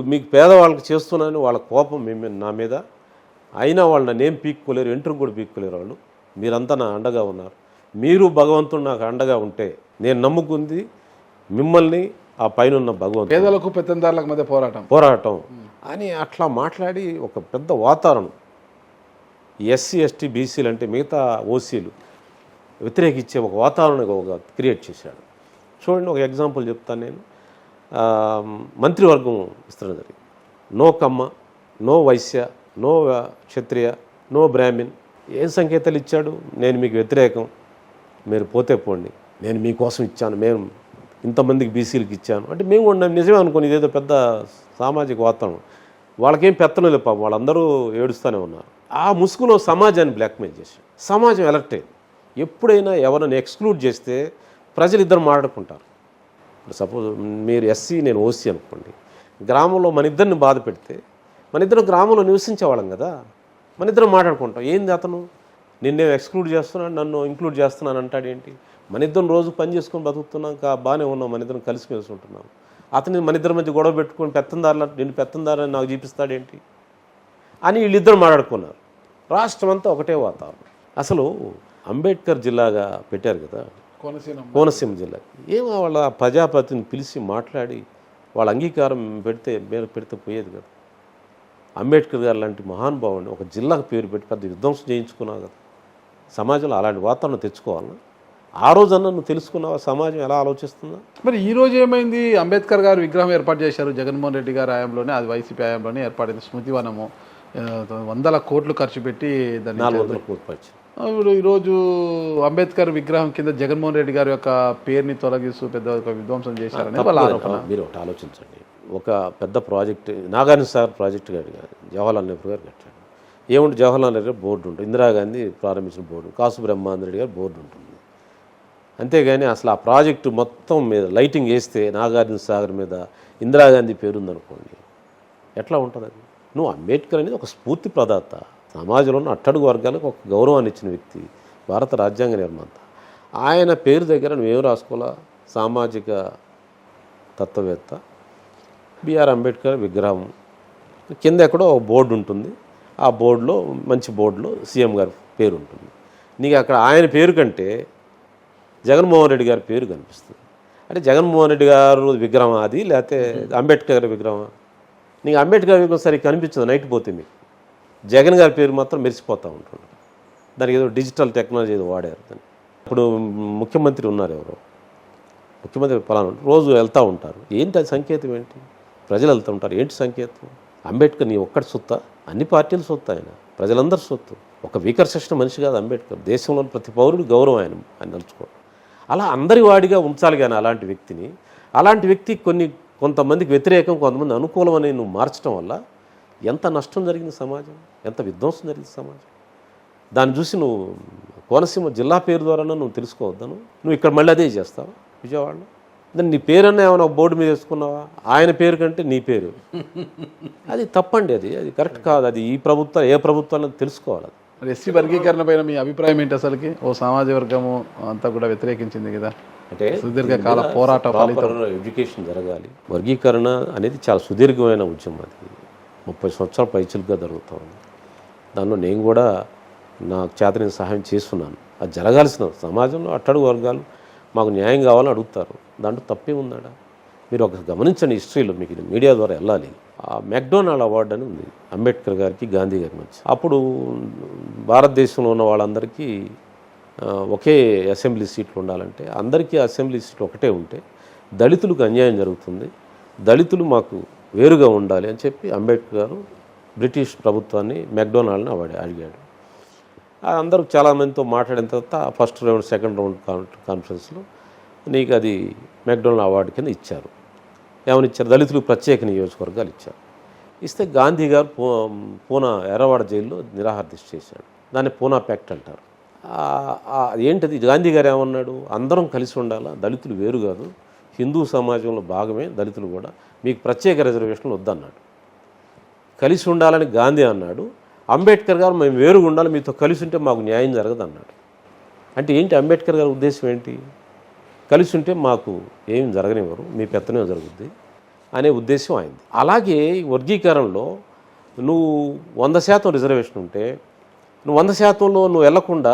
మీకు పేదవాళ్ళకి చేస్తున్నానని వాళ్ళ కోపం నా మీద. అయినా వాళ్ళు నన్ను ఏం పీక్కోలేరు, ఎంట్రుకు కూడా పీక్కోలేరు వాళ్ళు. మీరంతా నా అండగా ఉన్నారు. మీరు భగవంతుడు నాకు అండగా ఉంటే నేను నమ్ముకుంది మిమ్మల్ని, ఆ పైన ఉన్న భగవంతుడు. పేదలకు పెత్తందారులకు మధ్య పోరాటం అని అట్లా మాట్లాడి ఒక పెద్ద వాతావరణం. ఎస్సీ ఎస్టీ బీసీలు అంటే మిగతా ఓసీలు వ్యతిరేకించే ఒక వాతావరణం క్రియేట్ చేశాడు. చూడండి, ఒక ఎగ్జాంపుల్ చెప్తాను నేను. మంత్రివర్గం విస్తరణ జరిగింది. నో కమ్మ, నో వైశ్య, నో క్షత్రియ, నో బ్రాహ్మిన్. ఏం సంకేతాలు ఇచ్చాడు? నేను మీకు వ్యతిరేకం, మీరు పోతే పోండి, నేను మీకోసం ఇచ్చాను, మేము ఇంతమందికి బీసీలకు ఇచ్చాను అంటే మేము ఉన్నాం. నిజమే అనుకోని, ఇదేదో పెద్ద సామాజిక వాతావరణం. వాళ్ళకేం పెత్తనం లేదు పాపం, వాళ్ళందరూ ఏడుస్తూనే ఉన్నారు. ఆ ముసుగులో సమాజాన్ని బ్లాక్మెయిల్ చేశాడు. సమాజం ఎలర్ట్ అయింది. ఎప్పుడైనా ఎవరైనా ఎక్స్క్లూడ్ చేస్తే ప్రజలు ఇద్దరు మాట్లాడుకుంటారు. సపోజ్ మీరు ఎస్సీ, నేను ఓసీ అనుకోండి. గ్రామంలో మన ఇద్దరిని బాధ పెడితే, మన ఇద్దరు గ్రామంలో నివసించేవాళ్ళం కదా, మన ఇద్దరం మాట్లాడుకుంటాం. ఏంది అతను నిన్నే ఎక్స్క్లూడ్ చేస్తున్నాడు, నన్ను ఇంక్లూడ్ చేస్తున్నాను అంటాడేంటి? మన ఇద్దరం రోజు పని చేసుకొని బతుకుతున్నాం, బాగానే ఉన్నాం, మన ఇద్దరం కలిసిమెలిసి ఉంటున్నాం. అతని మన ఇద్దరి మధ్య గొడవ పెట్టుకొని నిన్ను పెత్తందారని నాకు చూపిస్తాడేంటి అని వీళ్ళిద్దరు మాట్లాడుకున్నారు. రాష్ట్రం అంతా ఒకటే వాతావరణం. అసలు అంబేద్కర్ జిల్లాగా పెట్టారు కదా కోనసీమ జిల్లా, ఏమో వాళ్ళ ప్రజాప్రతిని పిలిచి మాట్లాడి వాళ్ళ అంగీకారం పెడితే పోయేది కదా. అంబేద్కర్ గారు లాంటి మహానుభావుని ఒక జిల్లాకు పేరు పెట్టి పెద్ద విధ్వంసం చేయించుకున్నావు కదా. సమాజంలో అలాంటి వాతావరణం తెచ్చుకోవాలన్నా ఆ రోజన్నా నువ్వు తెలుసుకున్నావా సమాజం ఎలా ఆలోచిస్తుందా? మరి ఈ రోజు ఏమైంది? అంబేద్కర్ గారు విగ్రహం ఏర్పాటు చేశారు జగన్మోహన్ రెడ్డి గారి హయాంలోనే, అది వైసీపీ హయాంలోనే ఏర్పడింది. స్మృతివనము 100 కోట్లు ఖర్చు పెట్టి దాన్ని 400 కోట్లు పచ్చి. ఇప్పుడు ఈరోజు అంబేద్కర్ విగ్రహం కింద జగన్మోహన్ రెడ్డి గారి యొక్క పేరుని తొలగిస్తూ పెద్ద ఒక విధ్వంసం చేశారని వాళ్ళ ఆరోపణ. మీరు ఒకటి ఆలోచించండి, ఒక పెద్ద ప్రాజెక్ట్ నాగార్జున సాగర్ ప్రాజెక్టు జవహర్లాల్ నెహ్రూ గారు కట్టాడు. ఏముంటే జవహర్లాల్ నెహ్రూ బోర్డు ఉంటుంది, ఇందిరాగాంధీ ప్రారంభించిన బోర్డు, కాసు బ్రహ్మానంద రెడ్డి గారు బోర్డు ఉంటుంది. అంతేగాని అసలు ఆ ప్రాజెక్టు మొత్తం మీద లైటింగ్ వేస్తే నాగార్జున సాగర్ మీద ఇందిరాగాంధీ పేరుందనుకోండి, ఎట్లా ఉంటుంది అది? నువ్వు అంబేద్కర్ అనేది ఒక స్ఫూర్తి ప్రదాత, సమాజంలో ఉన్న అట్టడుగు వర్గాలకు ఒక గౌరవాన్ని ఇచ్చిన వ్యక్తి, భారత రాజ్యాంగ నిర్మాత. ఆయన పేరు దగ్గర నువ్వేం రాసుకోవాలా? సామాజిక తత్వవేత్త బిఆర్ అంబేద్కర్ విగ్రహం కింద ఎక్కడో ఒక బోర్డు ఉంటుంది, ఆ బోర్డులో మంచి బోర్డులో సీఎం గారి పేరు ఉంటుంది. నీకు అక్కడ ఆయన పేరు కంటే జగన్మోహన్ రెడ్డి గారి పేరు కనిపిస్తుంది. అంటే జగన్మోహన్ రెడ్డి గారు విగ్రహం అది, లేకపోతే అంబేద్కర్ గారి విగ్రహం? నీకు అంబేద్కర్ విగ్రహం సరిగ్గా కనిపించదు నైట్ పోతే, మీకు జగన్ గారి పేరు మాత్రం మెరిసిపోతూ ఉంటుంది. దానికి ఏదో డిజిటల్ టెక్నాలజీ ఏదో వాడారు దాన్ని. ఇప్పుడు ముఖ్యమంత్రి ఉన్నారు, ఎవరో ముఖ్యమంత్రి ఫలానా రోజు వెళ్తూ ఉంటారు. ఏంటి అది సంకేతం ఏంటి? ప్రజలు వెళ్తూ ఉంటారు, ఏంటి సంకేతం? అంబేద్కర్ నీ ఒక్కటి సొత్తా? అన్ని పార్టీలు సొత్తు, ఆయన ప్రజలందరూ సొత్తు. ఒక వీకర్ సెక్షన్ మనిషి కాదు అంబేద్కర్. దేశంలోని ప్రతి పౌరుడు గౌరవం ఆయన నలుచుకోవడం. అలా అందరి వాడిగా ఉంచాలి కానీ అలాంటి వ్యక్తి కొంతమందికి వ్యతిరేకం, కొంతమంది అనుకూలం అని నువ్వు మార్చడం వల్ల ఎంత నష్టం జరిగింది సమాజం, ఎంత విధ్వంసం జరిగింది సమాజం. దాన్ని చూసి నువ్వు కోనసీమ జిల్లా పేరు ద్వారా నువ్వు తెలుసుకోవద్దను. నువ్వు ఇక్కడ మళ్ళీ అదే చేస్తావా విజయవాడలో? దాన్ని నీ పేరన్నా ఏమైనా బోర్డు మీద వేసుకున్నావా? ఆయన పేరు కంటే నీ పేరు, అది తప్పండి. అది కరెక్ట్ కాదు. అది ఈ ప్రభుత్వం ఏ ప్రభుత్వం తెలుసుకోవాలి. మరి ఎస్సీ వర్గీకరణ పైన మీ అభిప్రాయం ఏంటి? అసలుకి ఓ సామాజిక వర్గము అంతా కూడా వ్యతిరేకించింది కదా, అంటే సుదీర్ఘకాల పోరాట ఫలితం. ఎడ్యుకేషన్ జరగాలి. వర్గీకరణ అనేది చాలా సుదీర్ఘమైన ఉద్యమం, అది 30 సంవత్సరాల పైచిలుగా జరుగుతుంది. దానిలో నేను కూడా నాకు చేతనైన సహాయం చేస్తున్నాను. అది జరగాల్సిన సమాజంలో అట్టడుగు వర్గాలు మాకు న్యాయం కావాలని అడుగుతారు, దాంట్లో తప్పే ఉందాడా? మీరు ఒక గమనించండి, హిస్టరీలో మీకు మీడియా ద్వారా వెళ్ళాలి. ఆ మెక్డొనాల్డ్ అవార్డు అని ఉంది అంబేద్కర్ గారికి గాంధీ గారికి మధ్య. అప్పుడు భారతదేశంలో ఉన్న వాళ్ళందరికీ ఒకే అసెంబ్లీ సీట్లు ఉండాలంటే అందరికీ అసెంబ్లీ సీట్లు ఒకటే ఉంటే దళితులకు అన్యాయం జరుగుతుంది, దళితులు మాకు వేరుగా ఉండాలి అని చెప్పి అంబేద్కర్ గారు బ్రిటిష్ ప్రభుత్వాన్ని మెక్డొనాల్డ్ని అడిగాడు. అందరూ చాలామందితో మాట్లాడిన తర్వాత ఫస్ట్ రౌండ్ సెకండ్ రౌండ్ కాన్ఫరెన్స్లో నీకు అది మెక్డొనాల్డ్ అవార్డు కింద ఇచ్చారు. ఏమని ఇచ్చారు? దళితులకు ప్రత్యేక నియోజకవర్గాలు ఇచ్చారు. ఇస్తే గాంధీ గారు పూనా ఎర్రవాడ జైల్లో నిరాహార దీక్ష చేశాడు. దాన్ని పూనా ప్యాక్ట్ అంటారు. ఏంటది? గాంధీ గారు ఏమన్నాడు? అందరం కలిసి ఉండాలా, దళితులు వేరు కాదు, హిందూ సమాజంలో భాగమే దళితులు కూడా, మీకు ప్రత్యేక రిజర్వేషన్లు వద్దన్నాడు. కలిసి ఉండాలని గాంధీ అన్నాడు. అంబేద్కర్ గారు మేము వేరుగా ఉండాలి, మీతో కలిసి ఉంటే మాకు న్యాయం జరగదు అన్నాడు. అంటే ఏంటి అంబేద్కర్ గారి ఉద్దేశం ఏంటి? కలిసి ఉంటే మాకు ఏం జరగనివ్వరు, మీ పెత్తనే జరుగుద్ది అనే ఉద్దేశం అయింది. అలాగే వర్గీకరణలో నువ్వు 100% రిజర్వేషన్ ఉంటే నువ్వు 100%లో నువ్వు వెళ్లకుండా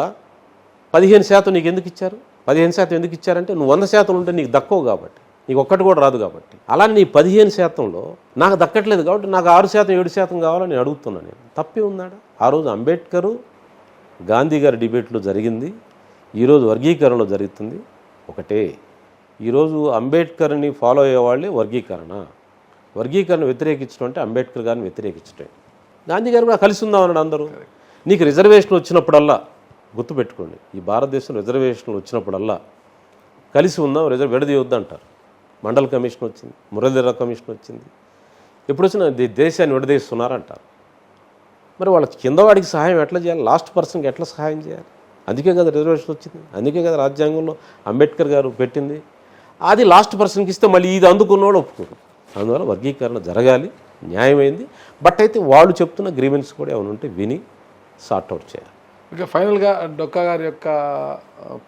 15% నీకు ఎందుకు ఇచ్చారు? 15% ఎందుకు ఇచ్చారంటే నువ్వు 100% ఉంటే నీకు దక్కవు కాబట్టి, నీకు ఒక్కటి కూడా రాదు కాబట్టి. అలా నీ 15%లో నాకు దక్కట్లేదు కాబట్టి నాకు 6% 7% కావాలని నేను అడుగుతున్నాను. నేను తప్పే ఉందాడా? ఆ రోజు అంబేద్కరు గాంధీ గారి డిబేట్లో జరిగింది, ఈరోజు వర్గీకరణలో జరుగుతుంది ఒకటే. ఈరోజు అంబేద్కర్ని ఫాలో అయ్యేవాళ్ళే వర్గీకరణ వ్యతిరేకించడం అంటే అంబేద్కర్ గారిని వ్యతిరేకించడం. గాంధీ గారు కూడా కలిసి ఉందామన్నాడు అందరూ. నీకు రిజర్వేషన్ వచ్చినప్పుడల్లా గుర్తుపెట్టుకోండి, ఈ భారతదేశంలో రిజర్వేషన్లు వచ్చినప్పుడల్లా కలిసి ఉందాం, విడదీయొద్దు అంటారు. మండల్ కమిషన్ వచ్చింది, మురళీధర కమిషన్ వచ్చింది, ఎప్పుడు వచ్చినా దేశాన్ని విడదీస్తున్నారంటారు. మరి వాళ్ళ కింద వాడికి సహాయం ఎట్లా చేయాలి? లాస్ట్ పర్సన్కి ఎట్లా సహాయం చేయాలి? అందుకే కదా రిజర్వేషన్ వచ్చింది, అందుకే కదా రాజ్యాంగంలో అంబేద్కర్ గారు పెట్టింది. అది లాస్ట్ పర్సన్కి ఇస్తే మళ్ళీ ఇది అందుకున్నవాడు ఒప్పుకోరు. అందువల్ల వర్గీకరణ జరగాలి, న్యాయమైంది. బట్ అయితే వాళ్ళు చెప్తున్న గ్రీవెన్స్ కూడా ఏమైనా ఉంటే విని సార్ట్అవుట్ చేయాలి. ఇక ఫైనల్గా డొక్కా గారి యొక్క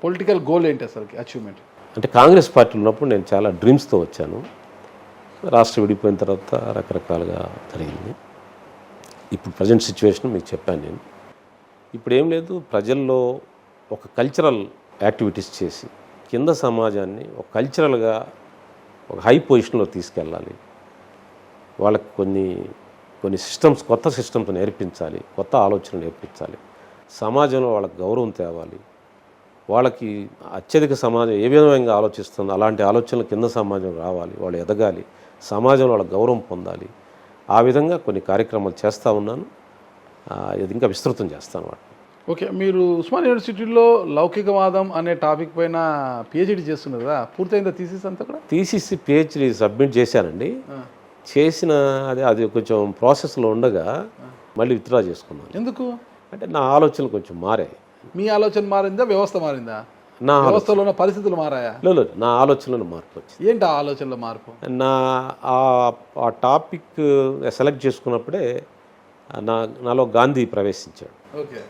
పొలిటికల్ గోల్ ఏంటి అసలుకి, అచీవ్మెంట్? అంటే కాంగ్రెస్ పార్టీలో ఉన్నప్పుడు నేను చాలా డ్రీమ్స్తో వచ్చాను. రాష్ట్రం విడిపోయిన తర్వాత రకరకాలుగా జరిగింది. ఇప్పుడు ప్రజెంట్ సిచ్యువేషన్ మీకు చెప్పాను నేను. ఇప్పుడు ఏం లేదు, ప్రజల్లో ఒక కల్చరల్ యాక్టివిటీస్ చేసి కింద సమాజాన్ని ఒక కల్చరల్గా ఒక హై పొజిషన్లో తీసుకెళ్ళాలి. వాళ్ళకి కొన్ని సిస్టమ్స్, కొత్త సిస్టమ్స్ నేర్పించాలి, కొత్త ఆలోచనలు నేర్పించాలి. సమాజంలో వాళ్ళకి గౌరవం తేవాలి. వాళ్ళకి అత్యధిక సమాజం ఏ విధంగా ఆలోచిస్తుందో అలాంటి ఆలోచనలు కింద సమాజం రావాలి, వాళ్ళు ఎదగాలి, సమాజంలో వాళ్ళ గౌరవం పొందాలి. ఆ విధంగా కొన్ని కార్యక్రమాలు చేస్తూ ఉన్నాను. ఇది ఇంకా విస్తృతం చేస్తాను వాటిని. ఓకే, మీరు ఉస్మాన్ యూనివర్సిటీలో లౌకికవాదం అనే టాపిక్ పైన పిహెచ్డి చేస్తున్నారు కదా, పూర్తయిందా థీసిస్ అంతా కూడా? థీసిస్ పిహెచ్డి సబ్మిట్ చేశానండి. చేసిన అది కొంచెం ప్రాసెస్లో ఉండగా మళ్ళీ విత్డ్రా చేసుకున్నాను. ఎందుకు? అంటే నా ఆలోచనలు కొంచెం మారాయి. మీ ఆలోచన మారిందా, వ్యవస్థ మారిందా? నా వ్యవస్థలో ఉన్న పరిస్థితులు మారాయా? లేదు, నా ఆలోచనలో మార్పు వచ్చింది. ఏంటి ఆ ఆలోచనలో మార్పు? ఆ టాపిక్ సెలెక్ట్ చేసుకున్నప్పుడే నాలో గాంధీ ప్రవేశించాడు. ఓకే,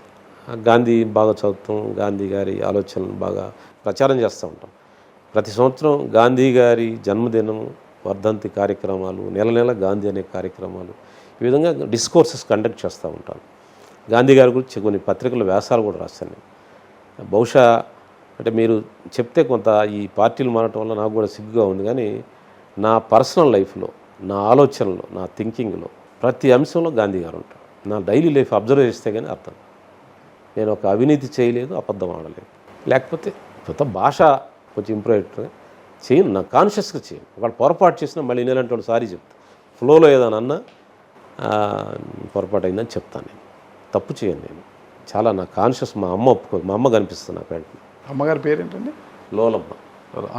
గాంధీ బాగా చదువుతాం, గాంధీ గారి ఆలోచనలు బాగా ప్రచారం చేస్తూ ఉంటాం. ప్రతి సంవత్సరం గాంధీ గారి జన్మదినం, వర్ధంతి కార్యక్రమాలు, నెల గాంధీ అనే కార్యక్రమాలు, ఈ విధంగా డిస్కోర్సెస్ కండక్ట్ చేస్తూ ఉంటాను. గాంధీ గారి గురించి కొన్ని పత్రికల వ్యాసాలు కూడా రాశాను నేను. బహుశా అంటే మీరు చెప్తే కొంత ఈ పార్టీలు మారటం వల్ల నాకు కూడా సిగ్గుగా ఉంది, కానీ నా పర్సనల్ లైఫ్లో, నా ఆలోచనలో, నా థింకింగ్లో ప్రతి అంశంలో గాంధీ గారు ఉంటారు. నా డైలీ లైఫ్ అబ్జర్వ్ చేస్తే కానీ అర్థం. నేను ఒక అవినీతి చేయలేదు, అబద్ధం ఆడలేదు, లేకపోతే కొత్త భాష కొంచెం ఇంప్రూవ్ చేయను, నా కాన్షియస్గా చేయను. ఒకళ్ళు పొరపాటు చేసినా మళ్ళీ నేనంటే వాళ్ళు సారీ చెప్తాను. ఫ్లోలో ఏదైనా అన్నా పొరపాటు అయిందని చెప్తాను. నేను తప్పు చేయను. నేను చాలా నా కాన్షియస్. మా అమ్మ కనిపిస్తుంది నాకు వెంటనే. అమ్మగారి పేరు ఏంటండి? లోలమ్మ.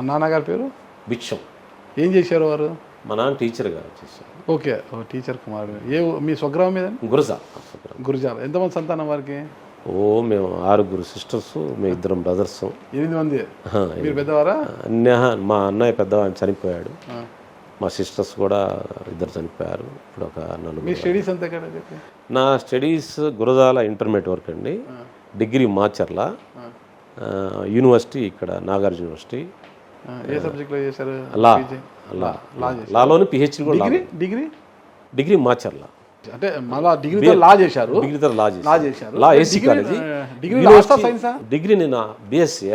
నాన్నగారి పేరు? భిక్షం. ఏం చేశారు వారు? మా నాన్న టీచర్గా చేశారు. ఓకే, టీచర్ కుమారుడు. మీ స్వగ్రామం మీద? గురజాల. ఎంతమంది సంతానం వారికి? మేము 6 సిస్టర్స్, మేము 2 బ్రదర్స్. 8 మంది. మీరు పెద్దవారా? మా అన్నయ్య పెద్దవాడిని చనిపోయాడు. మా సిస్టర్స్ కూడా 2 చనిపోయారు. ఇప్పుడు ఒక 4. మీ స్టడీస్ అంతా కదా? నా స్టడీస్ గురజాల ఇంటర్మీడియట్ వరకు అండి. డిగ్రీ మాచర్ల, యూనివర్సిటీ ఇక్కడ నాగార్జున యూనివర్సిటీ. ఏ సబ్జెక్ట్లో చేశారు? లాలోని పిహెచ్డి కూడా. డిగ్రీ మాచర్ల. అంటే మళ్ళా డిగ్రీతో లా చేశారు? డిగ్రీతో లా చేశారు. లా ఏసీ కాలేజీ. డిగ్రీ నేను BSc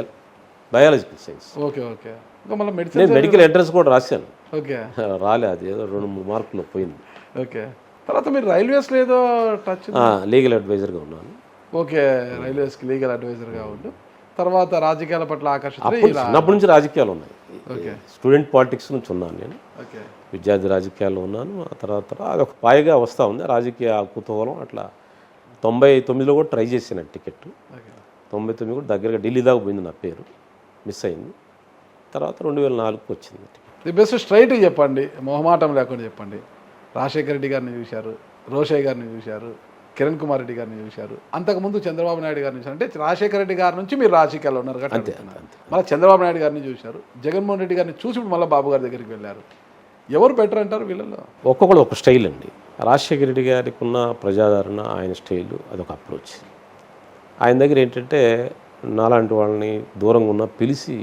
biological science. Okay okay. మళ్ళీ నేను మెడికల్ ఎంట్రన్స్ కూడా రాశాను. ఓకే, రాలే, అది ఏదో 2-3 మార్కులు పోయింది. ఓకే. తర్వాత మీరు రైల్వేస్లో ఏదో టచ్? లీగల్ అడ్వైజర్గా ఉన్నాను. ఓకే, రైల్వేస్కి లీగల్ అడ్వైజర్గా ఉండు. తర్వాత రాజకీయాల పట్ల ఆకర్షణ? చిన్నప్పటి నుంచి రాజకీయాలు ఉన్నాయి. ఓకే. స్టూడెంట్ పాలిటిక్స్ నుంచి ఉన్నాను నేను. ఓకే. విద్యార్థి రాజకీయాల్లో ఉన్నాను. ఆ తర్వాత అది ఒక పాయగా వస్తూ ఉంది రాజకీయ కుతూహలం. అట్లా 99లో కూడా ట్రై చేశాను టికెట్. 99 కూడా దగ్గరగా ఢిల్లీ దాకా పోయింది, నా పేరు మిస్ అయింది. తర్వాత 2004కు వచ్చింది టికెట్. ది బెస్ట్ స్ట్రైట్ చెప్పండి, మొహమాటం లేకుండా చెప్పండి. రాజశేఖర రెడ్డి గారిని చూశారు, రోషయ్య గారిని చూశారు, కిరణ్ కుమార్ రెడ్డి గారిని చూశారు, అంతకుముందు చంద్రబాబు నాయుడు గారిని చూశారు. అంటే రాజశేఖర రెడ్డి గారి నుంచి మీరు రాజకీయాల్లో ఉన్నారు కాబట్టి మళ్ళీ చంద్రబాబు నాయుడు గారిని చూశారు, జగన్మోహన్ రెడ్డి గారిని చూసి మళ్ళీ బాబు గారి దగ్గరికి వెళ్ళారు. ఎవరు బెటర్ అంటారు వీళ్ళలో? ఒక్కొక్కడు ఒక స్టైల్ అండి. రాజశేఖర రెడ్డి గారికి ఉన్న ప్రజాదరణ, ఆయన స్టైలు, అదొక అప్రోచ్. ఆయన దగ్గర ఏంటంటే నాలాంటి వాళ్ళని దూరంగా ఉన్న పిలిచి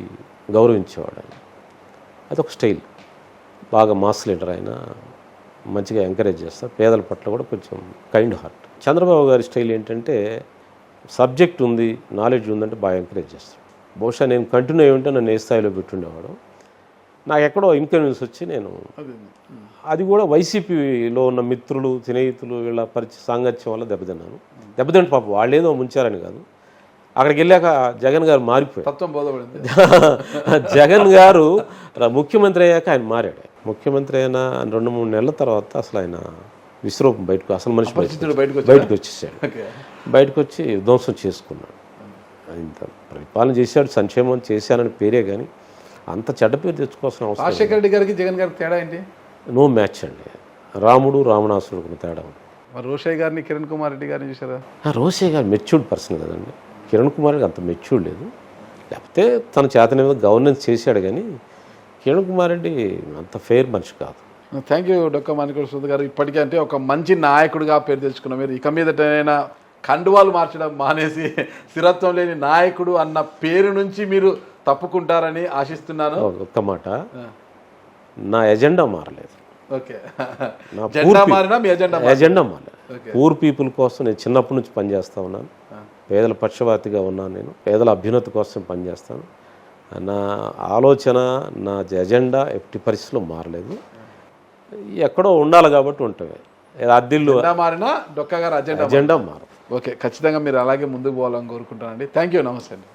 గౌరవించేవాడు ఆయన. అదొక స్టైల్. బాగా మాస్ లీడర్ ఆయన, మంచిగా ఎంకరేజ్ చేస్తారు. పేదల పట్ల కూడా కొంచెం కైండ్ హార్ట్. చంద్రబాబు గారి స్టైల్ ఏంటంటే సబ్జెక్ట్ ఉంది, నాలెడ్జ్ ఉందంటే బాగా ఎంకరేజ్ చేస్తాడు. బహుశా నేను కంటిన్యూ అయ్యి ఉంటే నన్ను ఏ స్థాయిలో పెట్టుండేవాడు. నాకు ఎక్కడో ఇన్కన్వీనియన్స్ వచ్చి నేను అది కూడా వైసీపీలో ఉన్న మిత్రులు, స్నేహితులు వీళ్ళ సాంగత్యం వల్ల దెబ్బతిన్నాను. దెబ్బతింటే పాపం వాళ్ళేదో ముంచారని కాదు, అక్కడికి వెళ్ళాక జగన్ గారు మారిపోయారు. తత్వం బోధపడింది. జగన్ గారు ముఖ్యమంత్రి అయ్యాక ఆయన మారాడు. ముఖ్యమంత్రి అయిన 2-3 నెలల తర్వాత అసలు ఆయన విశ్వరూపం బయటకు, అసలు మనిషి బయటకు వచ్చేసాడు. బయటకు వచ్చి ధ్వంసం చేసుకున్నాడు. ఇంత పరిపాలన చేశాడు, సంక్షేమం చేశానని పేరే కానీ అంత చెడ్డ పేరు తెచ్చుకోవాల్సిన అవసరం. రాజశేఖర రెడ్డి గారికి జగన్ గారికి తేడా ఏంటి? నో మ్యాచ్ అండి. రాముడు రావణాసురుడికి తేడా ఉంది. మరి రోషయ్య గారిని, కిరణ్ కుమార్ రెడ్డి గారిని చూసారా? రోషయ్య గారు మెచ్యూర్డ్ పర్సన్ కదండి. కిరణ్ కుమార్ గారు అంత మెచ్యూర్డ్ లేదు, లేకపోతే తన చేతనే గవర్నెన్స్ చేశాడు, కానీ కిరణ్ కుమార్ రెడ్డి అంత ఫెయిర్ మనిషి కాదు. థ్యాంక్ యూ డొక్క మాణిక్య వసంత్ గారు. ఇప్పటికే అంటే ఒక మంచి నాయకుడిగా పేరు తెచ్చుకున్న మీరు ఇక మీదటైనా కండువాలు మార్చడం మానేసి స్థిరత్వం లేని నాయకుడు అన్న పేరు నుంచి మీరు తప్పుకుంటారని ఆశిస్తున్నాను. ఒక్క మాట, నా ఎజెండా మారలేదు. ఓకే, ఎజెండా మారలేదు. పూర్ పీపుల్ కోసం నేను చిన్నప్పటి నుంచి పనిచేస్తా ఉన్నాను. పేదల పక్షవాతిగా ఉన్నాను. నేను పేదల అభ్యున్నతి కోసం పనిచేస్తాను. నా ఆలోచన, నా ఎజెండా ఎట్టి పరిస్థితుల్లో మారలేదు. ఎక్కడో ఉండాలి కాబట్టి ఉంటుంది. అద్దిల్లు మారినా డొక్కా గారు ఎజెండా మారదు. ఓకే, ఖచ్చితంగా మీరు అలాగే ముందుకు పోవాలని కోరుకుంటానండి. Thank you. నమస్తే అండి.